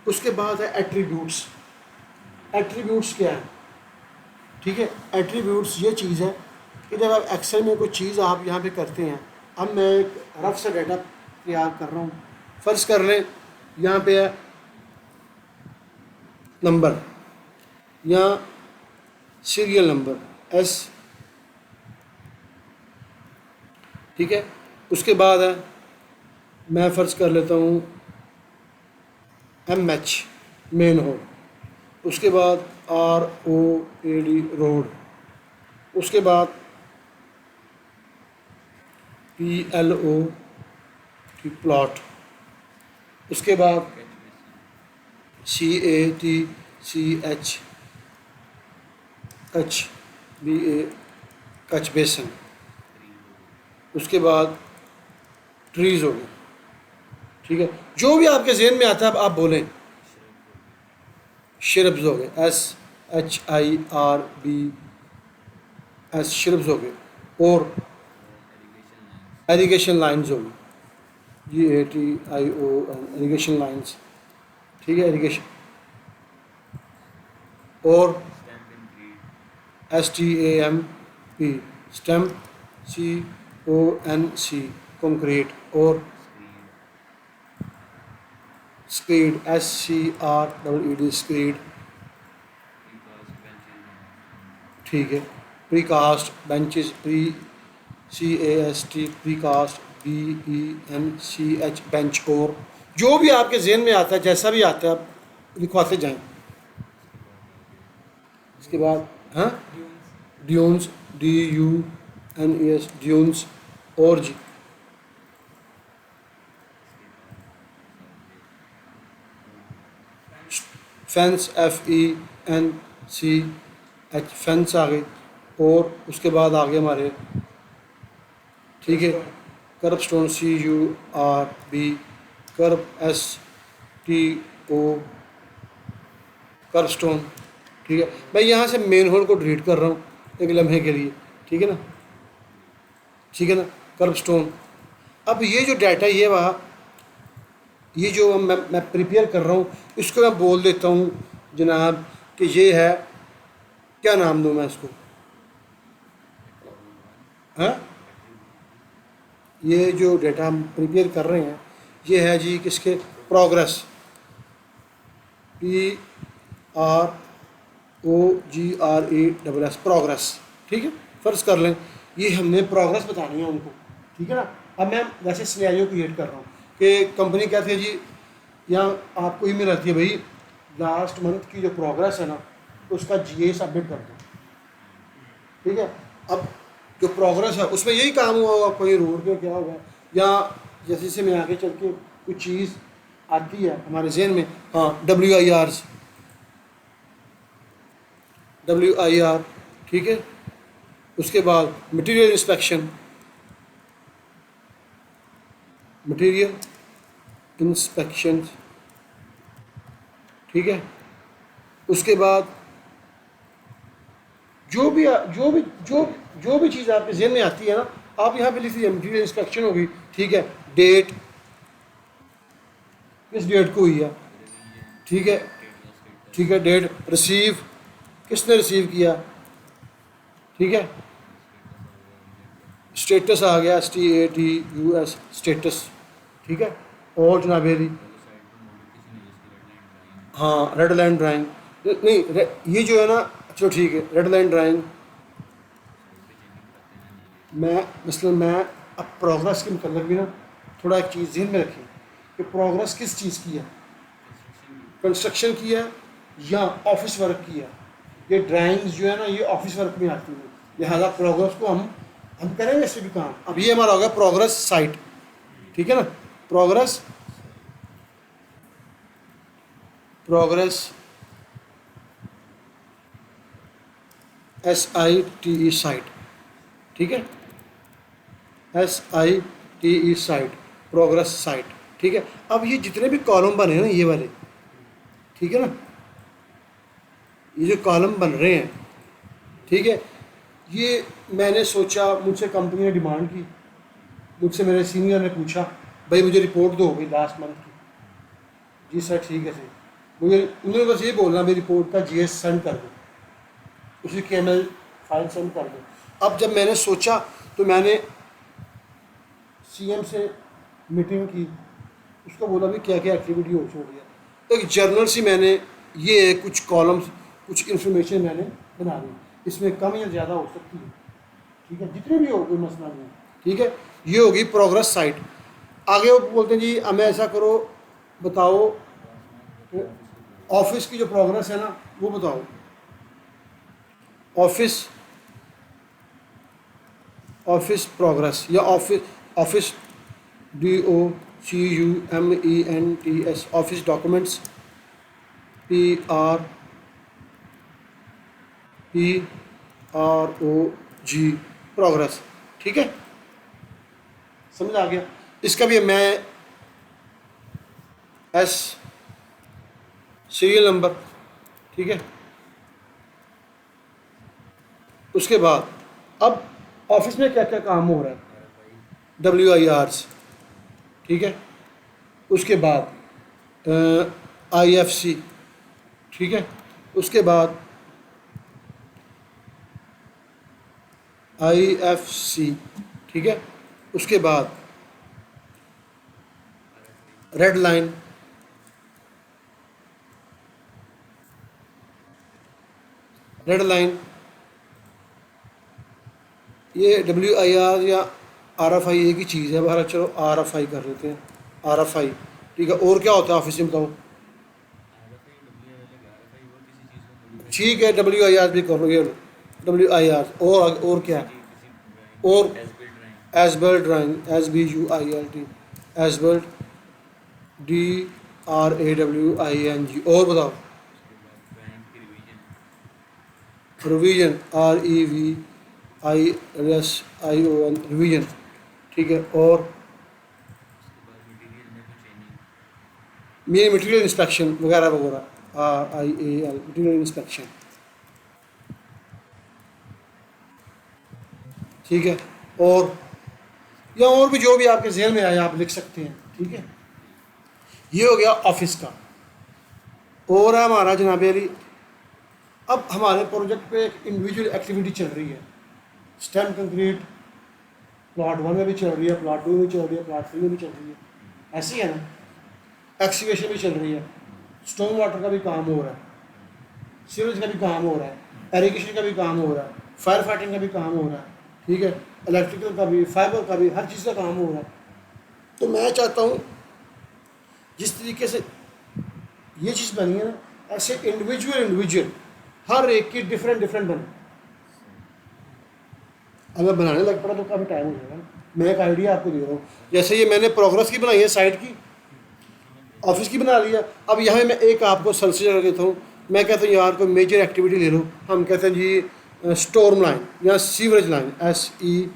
उसके बाद है एट्रीब्यूट्स। एट्रीब्यूट्स क्या है, ठीक है। एट्रीब्यूट्स ये चीज़ है कि जब आप एक्सेल में कोई चीज़ आप यहाँ पे करते हैं, अब मैं एक रफ सा डाटा तैयार कर रहा हूँ, फ़र्ज़ कर लें यहाँ पे है नंबर या सीरियल नंबर एस, ठीक है। उसके बाद है, मैं फ़र्ज़ कर लेता हूँ MH मेन होल, उसके बाद ROAD रोड, उसके बाद PLO की प्लॉट, उसके बाद CATCHBA कच बेसन, उसके बाद ट्रीज़ हो गए, ठीक है। जो भी आपके जहन में आता है आप बोलें। श्रब्स हो गए, SHIRBS श्रब्स हो गए, और एरीगेशन लाइन्स हो गई, GATION एरीगेशन लाइन्स, ठीक है, एरीगेशन, और STAMP स्टैम्प, CONC कंक्रीट, और स्क्रीड SCREED स्क्रीड, ठीक है। Precast benches, CAST precast, BENCH bench, और जो भी आपके जहन में आता है, जैसा भी आता है आप लिखवाते जाएं। इसके बाद हाँ, ड्यून्स, DUNES ड्यून्स, और जी फेंस FENCH फेंस आ गई, और उसके बाद आगे हमारे, ठीक है, कर्ब स्टोन CURB, कर्ब STO कर्ब स्टोन, ठीक है। मैं यहाँ से मेन होल को डिलीट कर रहा हूँ एक लम्हे के लिए, ठीक है ना, ठीक है ना, कर्ब स्टोन। अब ये जो डाटा ये वहाँ, ये जो मैं प्रिपेयर कर रहा हूँ, इसको मैं बोल देता हूँ जनाब कि ये है, क्या नाम दूँ मैं इसको, हाँ, ये जो डाटा हम प्रिपेयर कर रहे हैं, ये है जी किसके, प्रोग्रेस, PROGRESS प्रोग्रेस, ठीक है। फ़र्ज़ कर लें ये हमने प्रोग्रेस बतानी है उनको, ठीक है ना। अब मैं वैसे सिनेरियो क्रिएट कर रहा हूँ कि कंपनी कहती है जी, यहाँ आपको ईमेल आती है, भाई लास्ट मंथ की जो प्रोग्रेस है ना, उसका GA सबमिट कर दो, ठीक है। अब जो प्रोग्रेस है उसमें यही काम हुआ होगा, कोई रोड पे क्या होगा, या जैसे से मैं आगे चल के कुछ चीज़ आती है हमारे जहन में, हाँ, WIR, ठीक है। उसके बाद मटेरियल इंस्पेक्शन, ठीक है। उसके बाद जो भी चीज़ आपके जहन में आती है ना, आप यहाँ पे लिख दीजिए मटीरियल इंस्पेक्शन होगी, ठीक है, डेट किस डेट को हुई है, ठीक है, ठीक है, डेट, रिसीव किसने रिसीव किया, ठीक है, स्टेटस आ गया, STATUS स्टेटस, ठीक है, और जनाब मेरी हाँ रेड लाइन ड्राइंग नहीं ये जो है ना, चलो ठीक है, रेड लाइन ड्राइंग मैं अब प्रोग्रेस के मतलब भी ना थोड़ा एक चीज़ ध्यान में रखें कि प्रोग्रेस किस चीज़ की है, कंस्ट्रक्शन की है या ऑफिस वर्क की है। ये ड्राइंग्स जो है ना ये ऑफिस वर्क में आती है, लिहाजा प्रोग्रेस को हम करेंगे इससे भी काम। अब ये हमारा होगा प्रोग्रेस साइट, ठीक है ना, प्रोग्रेस SITE साइट, ठीक है, SITE साइट, प्रोग्रेस साइट, ठीक है। अब ये जितने भी कॉलम बने हैं ना ये वाले, ठीक है ना, ये जो कॉलम बन रहे हैं, ठीक है, ये मैंने सोचा, मुझसे कंपनी ने डिमांड की, मुझसे मेरे सीनियर ने पूछा भाई मुझे रिपोर्ट दो भाई लास्ट मंथ की, जी सर ठीक है सर, मुझे उन्होंने बस ये बोलना मेरी रिपोर्ट का GS सेंड कर दो, उसी KML फाइल सेंड कर दो। अब जब मैंने सोचा तो मैंने CM से मीटिंग की, उसको बोला भी क्या क्या एक्टिविटी हो रही है, एक जर्नल सी मैंने ये कुछ कॉलम्स कुछ इन्फॉर्मेशन मैंने बना ली, इसमें कम या ज़्यादा हो सकती है, ठीक है, जितने भी हो कोई मसला नहीं, ठीक है। ये होगी प्रोग्रेस साइट। आगे वो बोलते हैं जी हमें ऐसा करो बताओ ऑफिस की जो प्रोग्रेस है ना वो बताओ, ऑफिस प्रोग्रेस या office DOCUMENTS office documents PROG progress, ठीक है, समझ आ गया। इसका भी मैं S सीरियल नंबर, ठीक है। उसके बाद अब ऑफिस में क्या क्या काम हो रहा है, WIRs, ठीक है, उसके बाद IFC, ठीक है, उसके बाद IFC, ठीक है, उसके बाद रेड लाइन, ये WIR या RFI एक ही चीज़ है, बाहर चलो RFI कर लेते हैं, RFI, ठीक है। और क्या होता है ऑफिस में बताओ, ठीक है WIR भी कर लो, ये WIR और क्या है, और एसबल्ट ड्राइंग SBUILT एसबल्ट DRAWING, और बताओ रिवीजन REVISION रिवीजन, ठीक है, और मेरी मटेरियल इंस्पेक्शन वगैरह वगैरह RIAL मटेरियल इंस्पेक्शन, ठीक है, और या और भी जो भी आपके जहन में आया आप लिख सकते हैं, ठीक है। ये हो गया ऑफिस का। और है हमारा जनाब अली, अब हमारे प्रोजेक्ट पे एक इंडिविजुअल एक्टिविटी चल रही है, स्टेम कंक्रीट प्लॉट 1 में भी चल रही है, प्लॉट 2 में भी चल रही है, प्लॉट 3 में भी चल रही है, ऐसी है ना, एक्सकेवेशन भी चल रही है, स्टोन वाटर का भी काम हो रहा है, सीवरेज का भी काम हो रहा है, एरीगेशन का भी काम हो रहा है, फायर फाइटिंग का भी काम हो रहा है, ठीक है, इलेक्ट्रिकल का भी, फाइबर का भी, हर चीज़ का काम हो रहा है। तो मैं चाहता हूँ जिस तरीके से ये चीज़ बनी है ना, ऐसे इंडिविजुअल हर एक की डिफरेंट बने। अगर बनाने लग पड़ा तो काफ़ी टाइम हो जाएगा ना। मैं एक आइडिया आपको दे रहा हूँ, जैसे ये मैंने प्रोग्रेस की बनाई है साइट की, ऑफिस की बना लिया, अब यहाँ मैं एक आपको सल्सिजर देता हूँ, मैं कहता हूँ यार कोई मेजर एक्टिविटी ले लो, हम कहते हैं जी स्टॉर्म लाइन या sewerage line SEWRAGE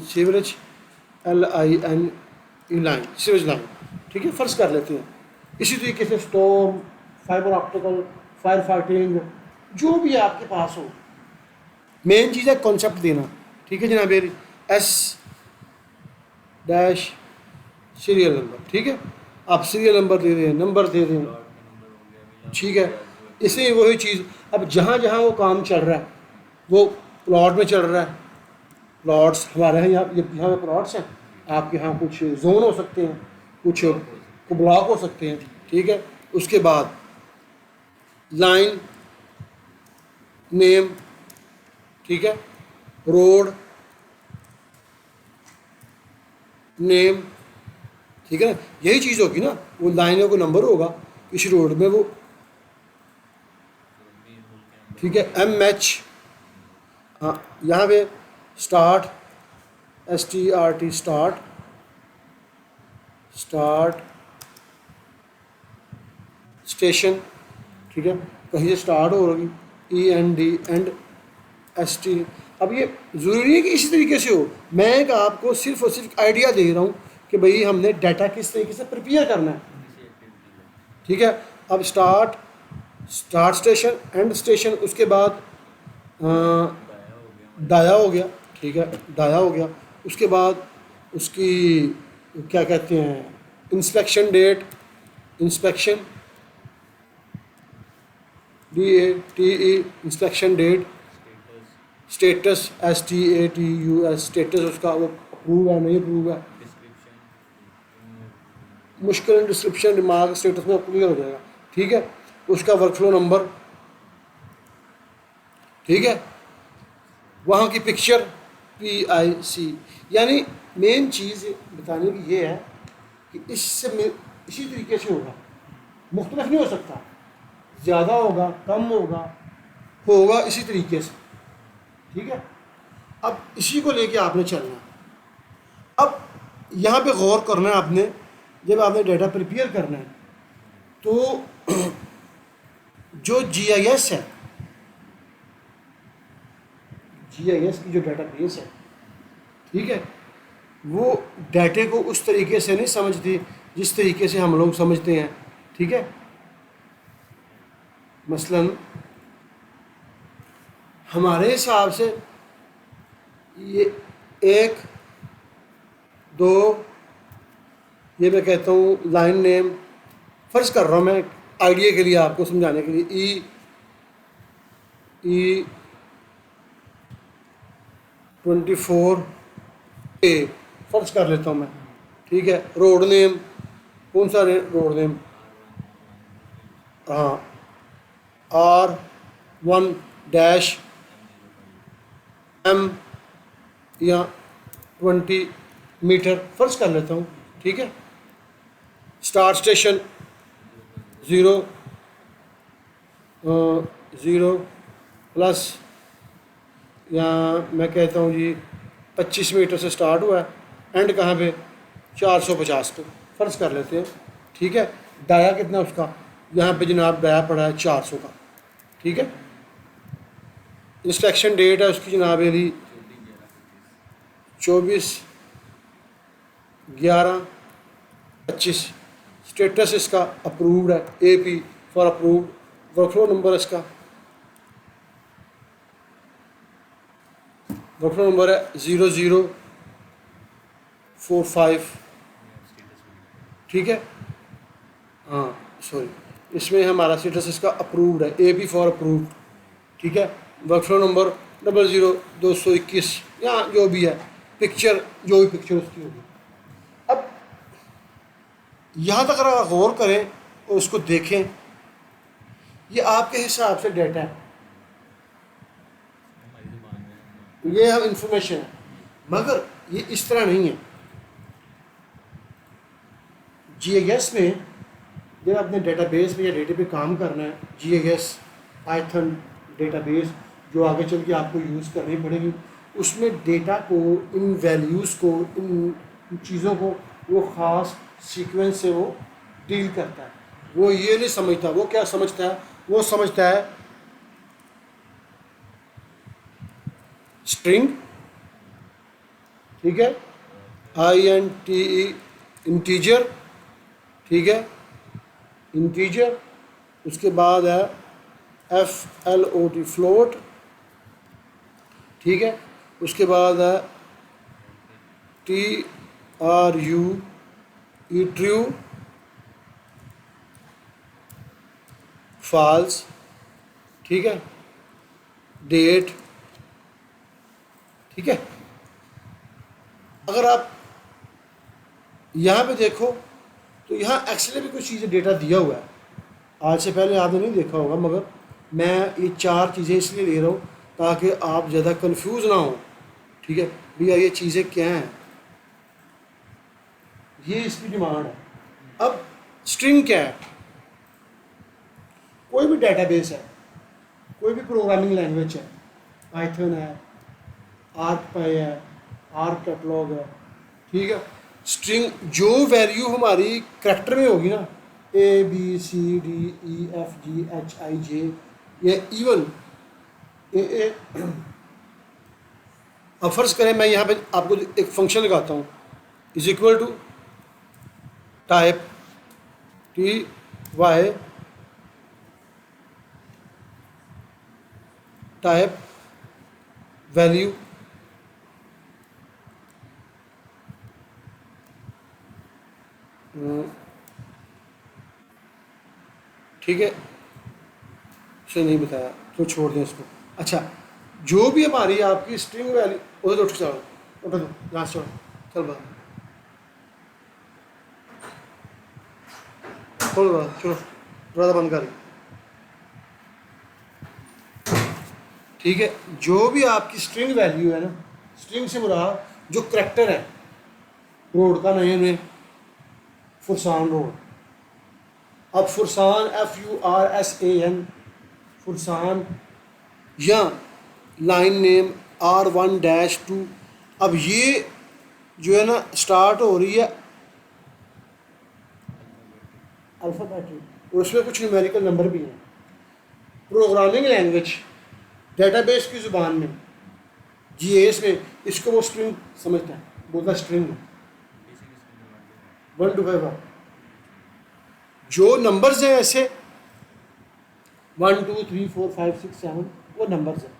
sewerage LINE line, sewerage line, ठीक है, फ़र्ज कर लेते हैं। इसी तरीके से storm, fibre optical, fire fighting, जो भी आपके पास हो, मेन चीज़ है कॉन्सेप्ट देना। ठीक है जनाब, एस डैश सीरियल नंबर। ठीक है, आप सीरियल नंबर दे दें, नंबर दे दें, ठीक है। इसलिए वही चीज़, अब जहाँ जहाँ वो काम चल रहा है, वो प्लॉट में चल रहा है, प्लॉट्स हमारे यहाँ यहाँ पे प्लॉट्स हैं, आपके यहाँ कुछ जोन हो सकते हैं, कुछ ब्लॉक हो सकते हैं। ठीक है, उसके बाद लाइन नेम, ठीक है, रोड नेम, ठीक है ना, यही चीज़ होगी ना। वो लाइनों का नंबर होगा इस रोड में वो, ठीक है। एम एच, हाँ यहाँ पे start, STRT start, start station, ठीक है, कहीं से स्टार्ट हो रही, END एंड ST। अब ये ज़रूरी नहीं है कि इसी तरीके से हो, मैं एक आपको सिर्फ और सिर्फ आइडिया दे रहा हूँ कि भाई हमने डाटा किस तरीके से प्रिपेयर करना है। ठीक है, अब स्टार्ट स्टेशन, एंड स्टेशन, उसके बाद डाया हो गया। ठीक है, डाया हो गया, उसके बाद उसकी क्या कहते हैं, inspection date, inspection DATE, inspection date, status STATUS, status उसका वो अप्रूव है नहीं अप्रूव है, मुश्किल डिस्क्रिप्शन रिमार्क स्टेटस में क्लियर हो जाएगा। ठीक है, उसका वर्कफ्लो नंबर, ठीक है, वहाँ की पिक्चर PIC। यानी मेन चीज़ बताने की ये है कि इसी तरीके से होगा, मुख्तलिफ नहीं हो सकता, ज़्यादा होगा कम होगा इसी तरीके से। ठीक है, अब इसी को लेके आपने चलना। अब यहाँ पे गौर करना है आपने, जब आपने डाटा प्रिपेयर करना है तो जो GIS है, GIS की जो डाटाबेस है, ठीक है, वो डाटे को उस तरीके से नहीं समझती जिस तरीके से हम लोग समझते हैं। ठीक है, मसलन हमारे हिसाब से ये 1 2, ये मैं कहता हूँ लाइन नेम, फ़र्ज़ कर रहा हूँ मैं आइडिया के लिए, आपको समझाने के लिए, E24A फ़र्ज़ कर लेता हूँ मैं। ठीक है, रोड नेम, कौन सा रोड नेम, हाँ R1 डैश M या 20 मीटर फ़र्ज़ कर लेता हूँ। ठीक है, स्टार्ट स्टेशन 0 प्लस, या मैं कहता हूँ जी 25 मीटर से स्टार्ट हुआ है, एंड कहाँ पे 450 पे फ़र्ज़ कर लेते हैं। ठीक है, डाया कितना उसका, यहाँ पे जनाब डाया पड़ा है 400 का। ठीक है, इंस्पेक्शन डेट है उसकी जनाब यदि 24/11/25, स्टेटस इसका अप्रूव्ड है, AP for approved, workflow number इसका, वर्कफ्लो नंबर है 0045। ठीक है, हाँ सॉरी, इसमें हमारा स्टेटस इसका अप्रूव्ड है, AP फॉर अप्रूव्ड। ठीक है, वर्कफ्लो नंबर 00221, या जो भी है, पिक्चर जो भी पिक्चर उसकी होगी। अब यहाँ तक अगर गौर करें और उसको देखें, ये आपके हिसाब से डाटा है, ये हम इंफॉर्मेशन है, मगर ये इस तरह नहीं है। GIS में जब आपने डेटाबेस में या डेटा पे काम करना है, GIS पाइथन डेटाबेस जो आगे चल के आपको यूज़ करनी पड़ेगी, उसमें डेटा को, इन वैल्यूज़ को, इन चीज़ों को वो ख़ास सीक्वेंस से वो डील करता है। वो ये नहीं समझता, वो क्या समझता है, वो समझता है स्ट्रिंग, ठीक है, INTE इंटीजर, ठीक है, इंटीजर, उसके बाद है FLOT फ्लोट, ठीक है। उसके बाद है TRUE ट्रू, फॉल्स, ठीक है, डेट, ठीक है। अगर आप यहाँ पे देखो तो यहाँ एक्सेल में भी कुछ चीज़ें डेटा दिया हुआ है, आज से पहले आपने नहीं देखा होगा, मगर मैं ये 4 चीज़ें इसलिए ले रहा हूँ ताकि आप ज़्यादा कंफ्यूज ना हो, ठीक है भैया ये चीज़ें क्या हैं, ये इसकी डिमांड है। अब स्ट्रिंग क्या है? कोई भी डेटाबेस है, कोई भी प्रोग्रामिंग लैंग्वेज है, पाइथन है, आर्कपाई है, आर्क कैटलॉग है, ठीक है। स्ट्रिंग जो वैल्यू हमारी करैक्टर में होगी ना, ABCDEFGHIJ, या इवन अब फर्ज करें मैं यहाँ पे आपको एक फंक्शन लगाता हूँ, is equal to type TY type value, ठीक है, इसे नहीं बताया तो छोड़ दें इसको। अच्छा, जो भी हमारी आपकी स्ट्रिंग वैल्यू, उधर उठ जाओ, उठ दो यहाँ से, चल बात खोल रहा, चलो ज़्यादा बंद कर, ठीक है। जो भी आपकी स्ट्रिंग वैल्यू है ना, स्ट्रिंग से मुराद जो करैक्टर है, रोड का नेम है फुरसान रोड, अब फुरसान FURSAN फुरसान, या लाइन नेम R1-2, अब ये जो है ना स्टार्ट हो रही है अल्फ़ाबेटिक और उसमें कुछ न्यूमेरिकल नंबर भी हैं। प्रोग्रामिंग लैंग्वेज डेटाबेस की ज़ुबान में, GIS में, इसको वो स्ट्रिंग समझता है, बोलता स्ट्रिंग 1 to 5 जो नंबर्स हैं ऐसे 1 2 3 4 5 6 7 वो नंबर्स हैं,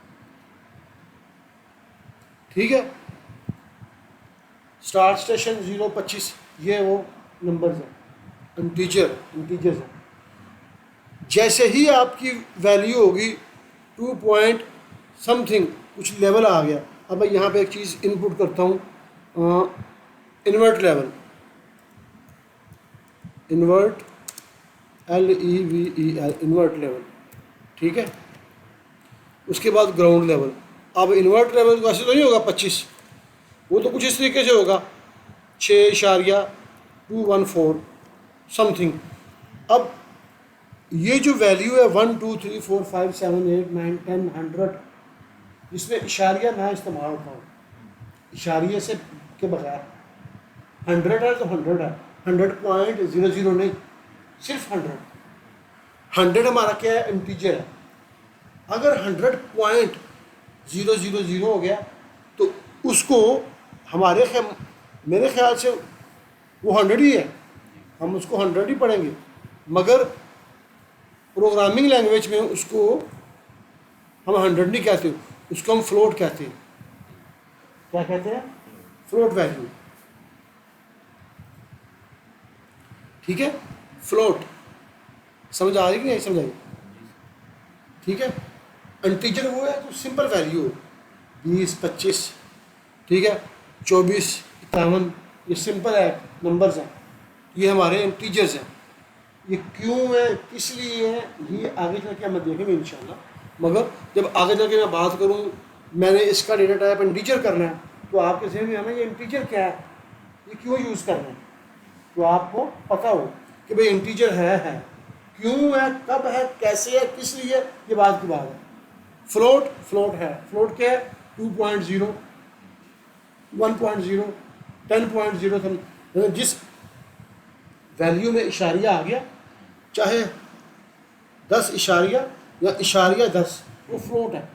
ठीक है। स्टार्ट स्टेशन 0-25 ये वो नंबर्स हैं, इंटीजर्स हैं। जैसे ही आपकी वैल्यू होगी 2 पॉइंट समथिंग कुछ लेवल आ गया, अब मैं यहाँ पे एक चीज़ इनपुट करता हूँ, invert level, invert LEVEL invert level, ठीक है। उसके बाद ग्राउंड लेवल, अब इन्वर्ट लेवल वैसे तो नहीं होगा 25, वो तो कुछ इस तरीके से होगा 6.214 समथिंग। अब ये जो वैल्यू है 1 2 3 4 5 7 8 9 10 100, इसमें इशारिया ना इस्तेमाल होता हो, इशारिये से के बगैर 100 है तो 100 है, 100.00 नहीं, सिर्फ 100 हमारा क्या है, इंटीजर है। अगर 100.000 हो गया तो उसको मेरे ख्याल से वो 100 ही है, हम उसको 100 ही पढ़ेंगे, मगर प्रोग्रामिंग लैंग्वेज में उसको हम 100 नहीं कहते, उसको हम फ्लोट कहते हैं। क्या कहते हैं? फ्लोट वैल्यू, ठीक है। फ्लोट समझ आ रही कि नहीं समझ आई? ठीक है। इंटीजर वो है तो सिंपल वैल्यू हो, 20 25, ठीक है, 24 51, ये सिंपल है, नंबर्स हैं, ये हमारे इंटीजर्स हैं। ये क्यों है, किस लिए है, ये आगे चल के हम देखेंगे इंशाल्लाह। मगर जब आगे चल के मैं बात करूँ, मैंने इसका डेटा टाइप इंटीजर करना है, तो आपके जहन में आना ये इंटीजर क्या है, ये क्यों यूज़ करना है, तो आपको पता हो कि भाई इंटीजर है, क्यों है, कब है, कैसे है, किस लिए, ये बात की बात है। फ्लोट है, फ्लोट क्या है, 2.0 1.0 10.0, जिस वैल्यू में इशारिया आ गया, चाहे 10 इशारिया या इशारिया 10, वो फ्लोट है,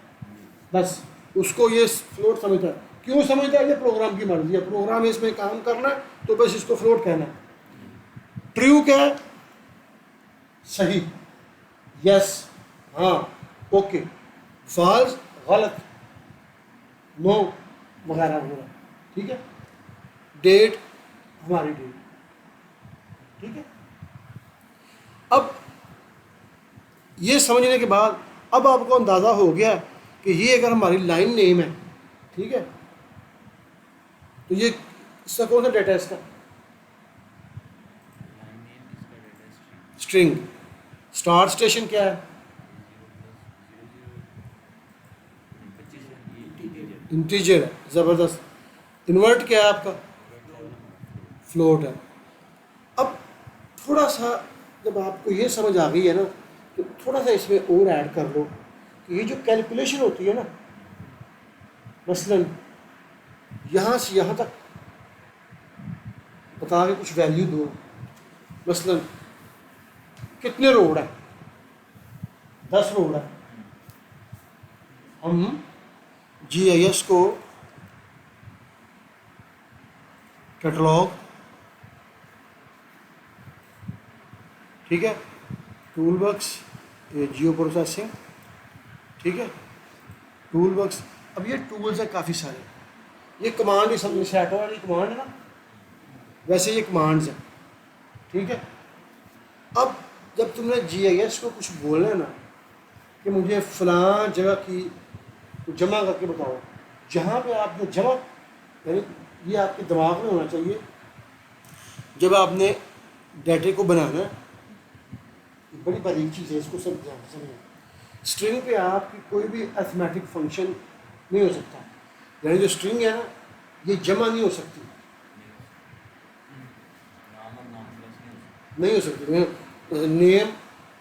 बस उसको ये फ्लोट समझता है। क्यों समझता है? ये प्रोग्राम की मर्जी है, प्रोग्राम इसमें काम करना है तो बस इसको फ्लोट कहना है। ट्रू क्या है? सही, यस, हाँ, ओके, फाल्स गलत, नो वगैरह वगैरह, ठीक है। डेट हमारी डेट, ठीक है। अब ये समझने के बाद अब आपको अंदाज़ा हो गया कि ये अगर हमारी लाइन नेम है, ठीक है, तो ये इसका कौन सा डेटा है? इसका स्ट्रिंग। स्टार्ट स्टेशन क्या है? इंटीजर है, ज़बरदस्त। इन्वर्ट क्या है आपका? फ्लोट है। अब थोड़ा सा जब आपको ये समझ आ गई है ना, तो थोड़ा सा इसमें और ऐड कर लो कि ये जो कैलकुलेशन होती है ना, मसलन यहाँ से यहाँ तक बता के कुछ वैल्यू दो, मसलन कितने रोड है? 10 रोड है। हम GIS को कैटलॉग, ठीक है, टूलबॉक्स, ये जियो प्रोसेसिंग, ठीक है, टूलबॉक्स। अब ये टूल्स हैं काफ़ी सारे, ये कमांड ही समझ, सेटो वाली कमांड है ना, वैसे ये कमांड्स हैं, ठीक है। अब जब तुमने GIS को कुछ बोलना है ना कि मुझे फ़लाँ जगह की जमा करके बताओ, जहाँ पे आपने जमा, यानी ये आपके दिमाग में होना चाहिए जब आपने डाटे को बनाना है। बड़ी बारीक चीज़ है, इसको समझें। स्ट्रिंग पे आपकी कोई भी अर्थमेटिक फंक्शन नहीं हो सकता, यानी जो स्ट्रिंग है ना, ये जमा नहीं हो सकती, नहीं हो सकती। Name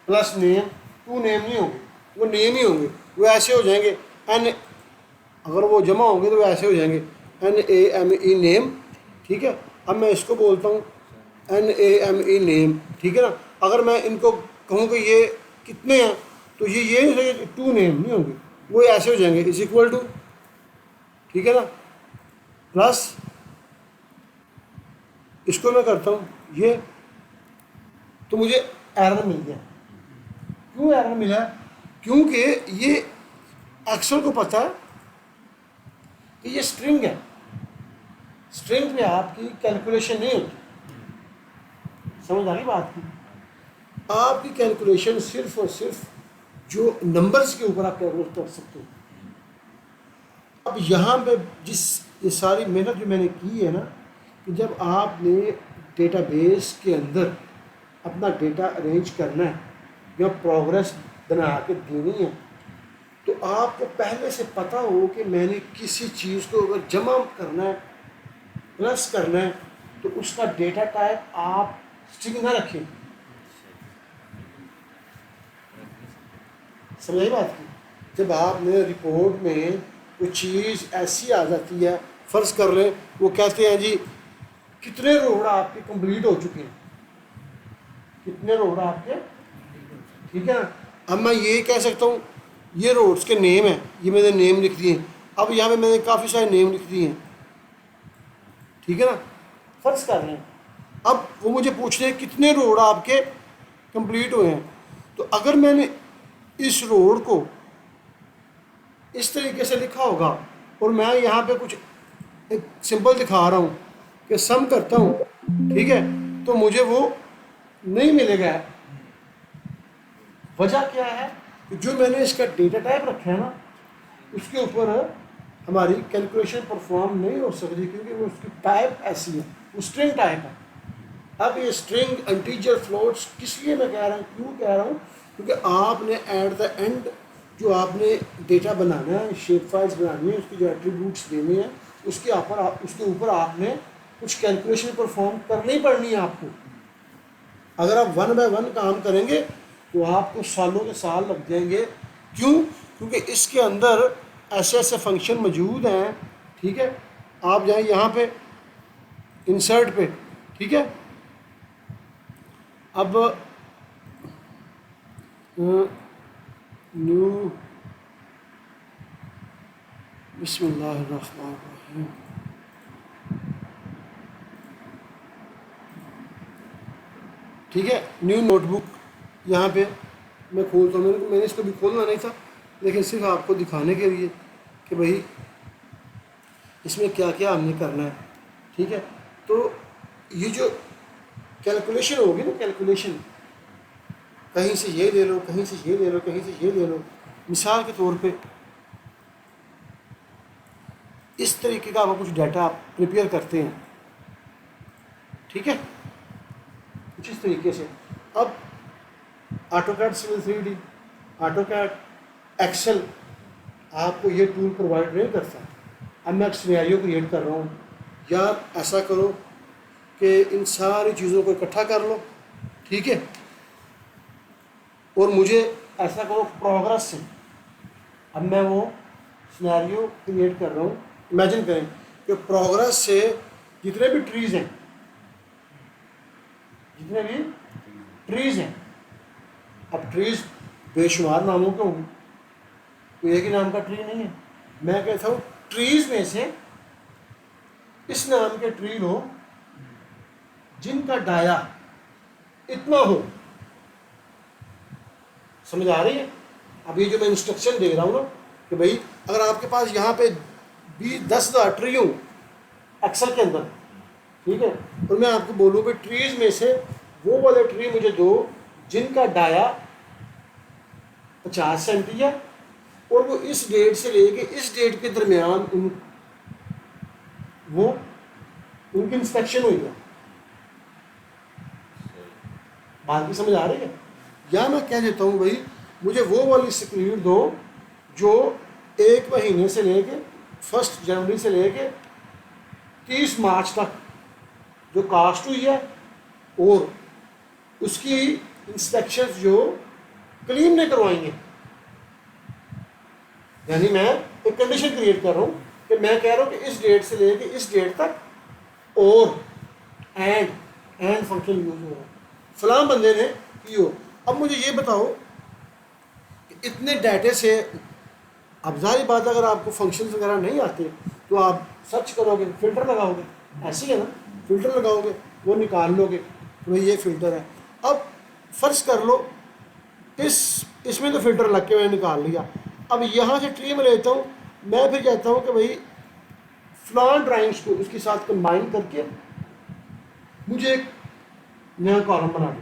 plus name, two name नहीं होंगे, वो नेम ही होंगे, वो ऐसे हो जाएंगे एन, अगर वो जमा होंगे तो वो ऐसे हो जाएंगे NAME नेम, ठीक है। अब मैं इसको बोलता हूँ NAME नेम, ठीक है ना। अगर मैं इनको कहूँ कि ये कितने हैं, तो ये टू नेम नहीं होंगे, वो ऐसे हो जाएंगे, इज इक्वल टू, ठीक है ना, प्लस इसको मैं करता हूँ ये, तो मुझे एरर मिल गया। क्यों एरर मिला? क्योंकि ये एक्सेल को पता है कि ये स्ट्रिंग है, स्ट्रिंग में आपकी कैलकुलेशन नहीं होती। समझ आ गई बात की? आपकी कैलकुलेशन सिर्फ और सिर्फ जो नंबर्स के ऊपर आप कैलकुलेट कर सकते हो। अब यहाँ पे जिस ये सारी मेहनत जो मैंने की है ना, कि जब आपने डेटाबेस के अंदर अपना डेटा अरेंज करना है या प्रोग्रेस बना के देनी है, तो आपको पहले से पता हो कि मैंने किसी चीज़ को अगर जमा करना है, प्लस करना है, तो उसका डेटा टाइप आप स्ट्रिंग ना रखें। समझ बात की? जब आपने रिपोर्ट में कोई चीज़ ऐसी आ जाती है, फ़र्ज़ कर लें वो कहते हैं जी कितने रोड आपके कंप्लीट हो चुके हैं, कितने रोड आपके, ठीक है ना। अब मैं ये कह सकता हूँ ये रोड्स के नेम है, ये मैंने नेम लिख दिए। अब यहाँ पे मैंने काफ़ी सारे नेम लिख दिए हैं, ठीक है ना, फ़र्ज़ कर लें। अब वो मुझे पूछ रहे हैं कितने रोड आपके कंप्लीट हुए हैं, तो अगर मैंने इस रोड को इस तरीके से लिखा होगा और मैं यहाँ पे कुछ एक सिंबल दिखा रहा हूँ कि सम करता हूँ, ठीक है, तो मुझे वो नहीं मिलेगा। वजह क्या है कि जो मैंने इसका डेटा टाइप रखा है ना, उसके ऊपर हमारी कैलकुलेशन परफॉर्म नहीं हो सकती, क्योंकि वो उसकी टाइप ऐसी है, वो स्ट्रिंग टाइप है। अब ये स्ट्रिंग, इंटीजर, फ्लोट्स किस लिए मैं कह रहा हूँ, क्यों कह रहा हूँ? क्योंकि आपने एट द एंड जो आपने डेटा बनाना है, शेप फाइल्स बनानी है, उसके जो एट्रीब्यूट्स देने हैं, उसके ऊपर आपने कुछ कैलकुलेशन परफॉर्म करनी पड़नी है आपको। अगर आप वन बाय वन काम करेंगे तो आपको सालों के साल लग जाएंगे। क्यों? क्योंकि इसके अंदर ऐसे ऐसे फंक्शन मौजूद हैं, ठीक है। आप जाएँ यहाँ पे इंसर्ट पे, ठीक है। अब न्यू, बिस्मिल्लाहिर्रहमानिर्रहीम, ठीक है, न्यू नोटबुक यहाँ पे मैं खोलता हूँ। मैंने इसको भी खोलना नहीं था, लेकिन सिर्फ आपको दिखाने के लिए कि भाई इसमें क्या क्या हमने करना है, ठीक है। तो ये जो कैलकुलेशन होगी ना, कैलकुलेशन, कहीं से ये ले लो, कहीं से ये ले लो, कहीं से ये ले लो, मिसाल के तौर पे इस तरीके का आप कुछ डाटा आप प्रिपेयर करते हैं, ठीक है, कुछ इस तरीके से। अब AutoCAD civil 3D, AutoCAD Excel आपको ये टूल प्रोवाइड नहीं करता। अब मैं एक सिनेरियो क्रिएट कर रहा हूँ, यार ऐसा करो कि इन सारी चीज़ों को इकट्ठा कर लो, ठीक है, और मुझे ऐसा करो प्रोग्रेस से। अब मैं वो सिनेरियो क्रिएट कर रहा हूँ, इमेजिन करें कि प्रोग्रेस से जितने भी ट्रीज़ हैं, जितने भी ट्रीज़ हैं, अब ट्रीज़ बेशुमार नामों के होंगे, कोई एक ही नाम का ट्री नहीं है। मैं कहता हूँ ट्रीज़ में से इस नाम के ट्री लो जिनका डाया इतना हो। समझ आ रही है? अब ये जो मैं इंस्ट्रक्शन दे रहा हूँ ना कि भाई अगर आपके पास यहाँ पे 10,000 ट्री हो एक्सेल के अंदर, ठीक है, और मैं आपको बोलूँ कि ट्रीज़ में से वो वाले ट्री मुझे दो जिनका डाया 50 सेंटी है और वो इस डेट से लेके इस डेट के दरमियान उनकी इंस्पेक्शन हुई है। बात की समझ आ रही है? या मैं कह देता हूँ भाई मुझे वो वाली स्क्रीन दो जो 1 महीने से लेके 1 जनवरी से लेके 30 मार्च तक जो कास्ट हुई है और उसकी इंस्पेक्शन जो क्लीन ने करवाई है। यानी मैं एक कंडीशन क्रिएट कर रहा हूँ कि मैं कह रहा हूँ कि इस डेट से लेके इस डेट तक और एंड फंक्शन यूज हो रहा है, फलां बंदे ने की हो। अब मुझे ये बताओ कि इतने डाटे से, अब जाहिर बात अगर आपको फंक्शंस वगैरह नहीं आते तो आप सर्च करोगे, फ़िल्टर लगाओगे, ऐसी है ना, फ़िल्टर लगाओगे, वो निकाल लोगे, तो ये फ़िल्टर है। अब फ़र्ज कर लो इसमें तो फ़िल्टर लग के मैंने निकाल लिया। अब यहाँ से ट्री में लेता हूँ, मैं फिर कहता हूँ कि भाई फ्लॉन ड्राइंग्स को उसके साथ कंबाइन करके मुझे एक नया कॉलम बना दो।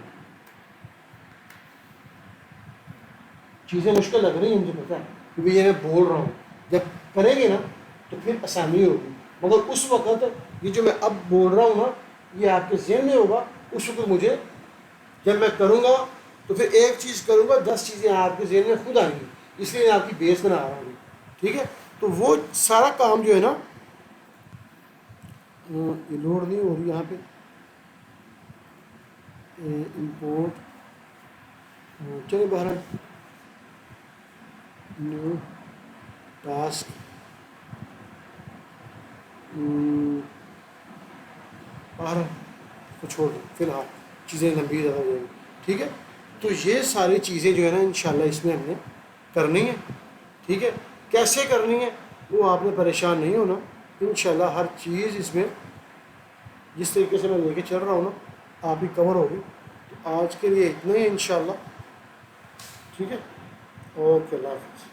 चीज़ें मुश्किल लग रही हैं मुझे पता है, क्योंकि ये मैं बोल रहा हूँ, जब करेंगे ना तो फिर आसानी होगी। मगर उस वक़्त ये जो मैं अब बोल रहा हूँ ना ये आपके ज़हन में होगा, उस वक्त मुझे जब मैं करूँगा तो फिर एक चीज़ करूँगा 10 चीज़ें आपके ज़हन में खुद आएंगी, इसलिए मैं आपकी बेस बना रहा हूँ, ठीक है। तो वो सारा काम जो है ना, ये लोड नहीं हो रही यहाँ पे, इंपोर्ट, चलिए बहरहाल न्यू टास्क, बहरहाल तो छोड़ दो फिलहाल, चीज़ें लंबी ज़्यादा हो जाएंगी, ठीक है। तो ये सारी चीज़ें जो है ना इंशाल्लाह इसमें हमने करनी है, ठीक है। कैसे करनी है वो आपने परेशान नहीं होना, इंशाल्लाह हर चीज़ इसमें जिस तरीके से मैं लेके चल रहा हूँ ना आप ही कवर होगी। तो आज के लिए इतना ही इंशाल्लाह, ठीक है। ओके, अल्लाह हाफ़िज़।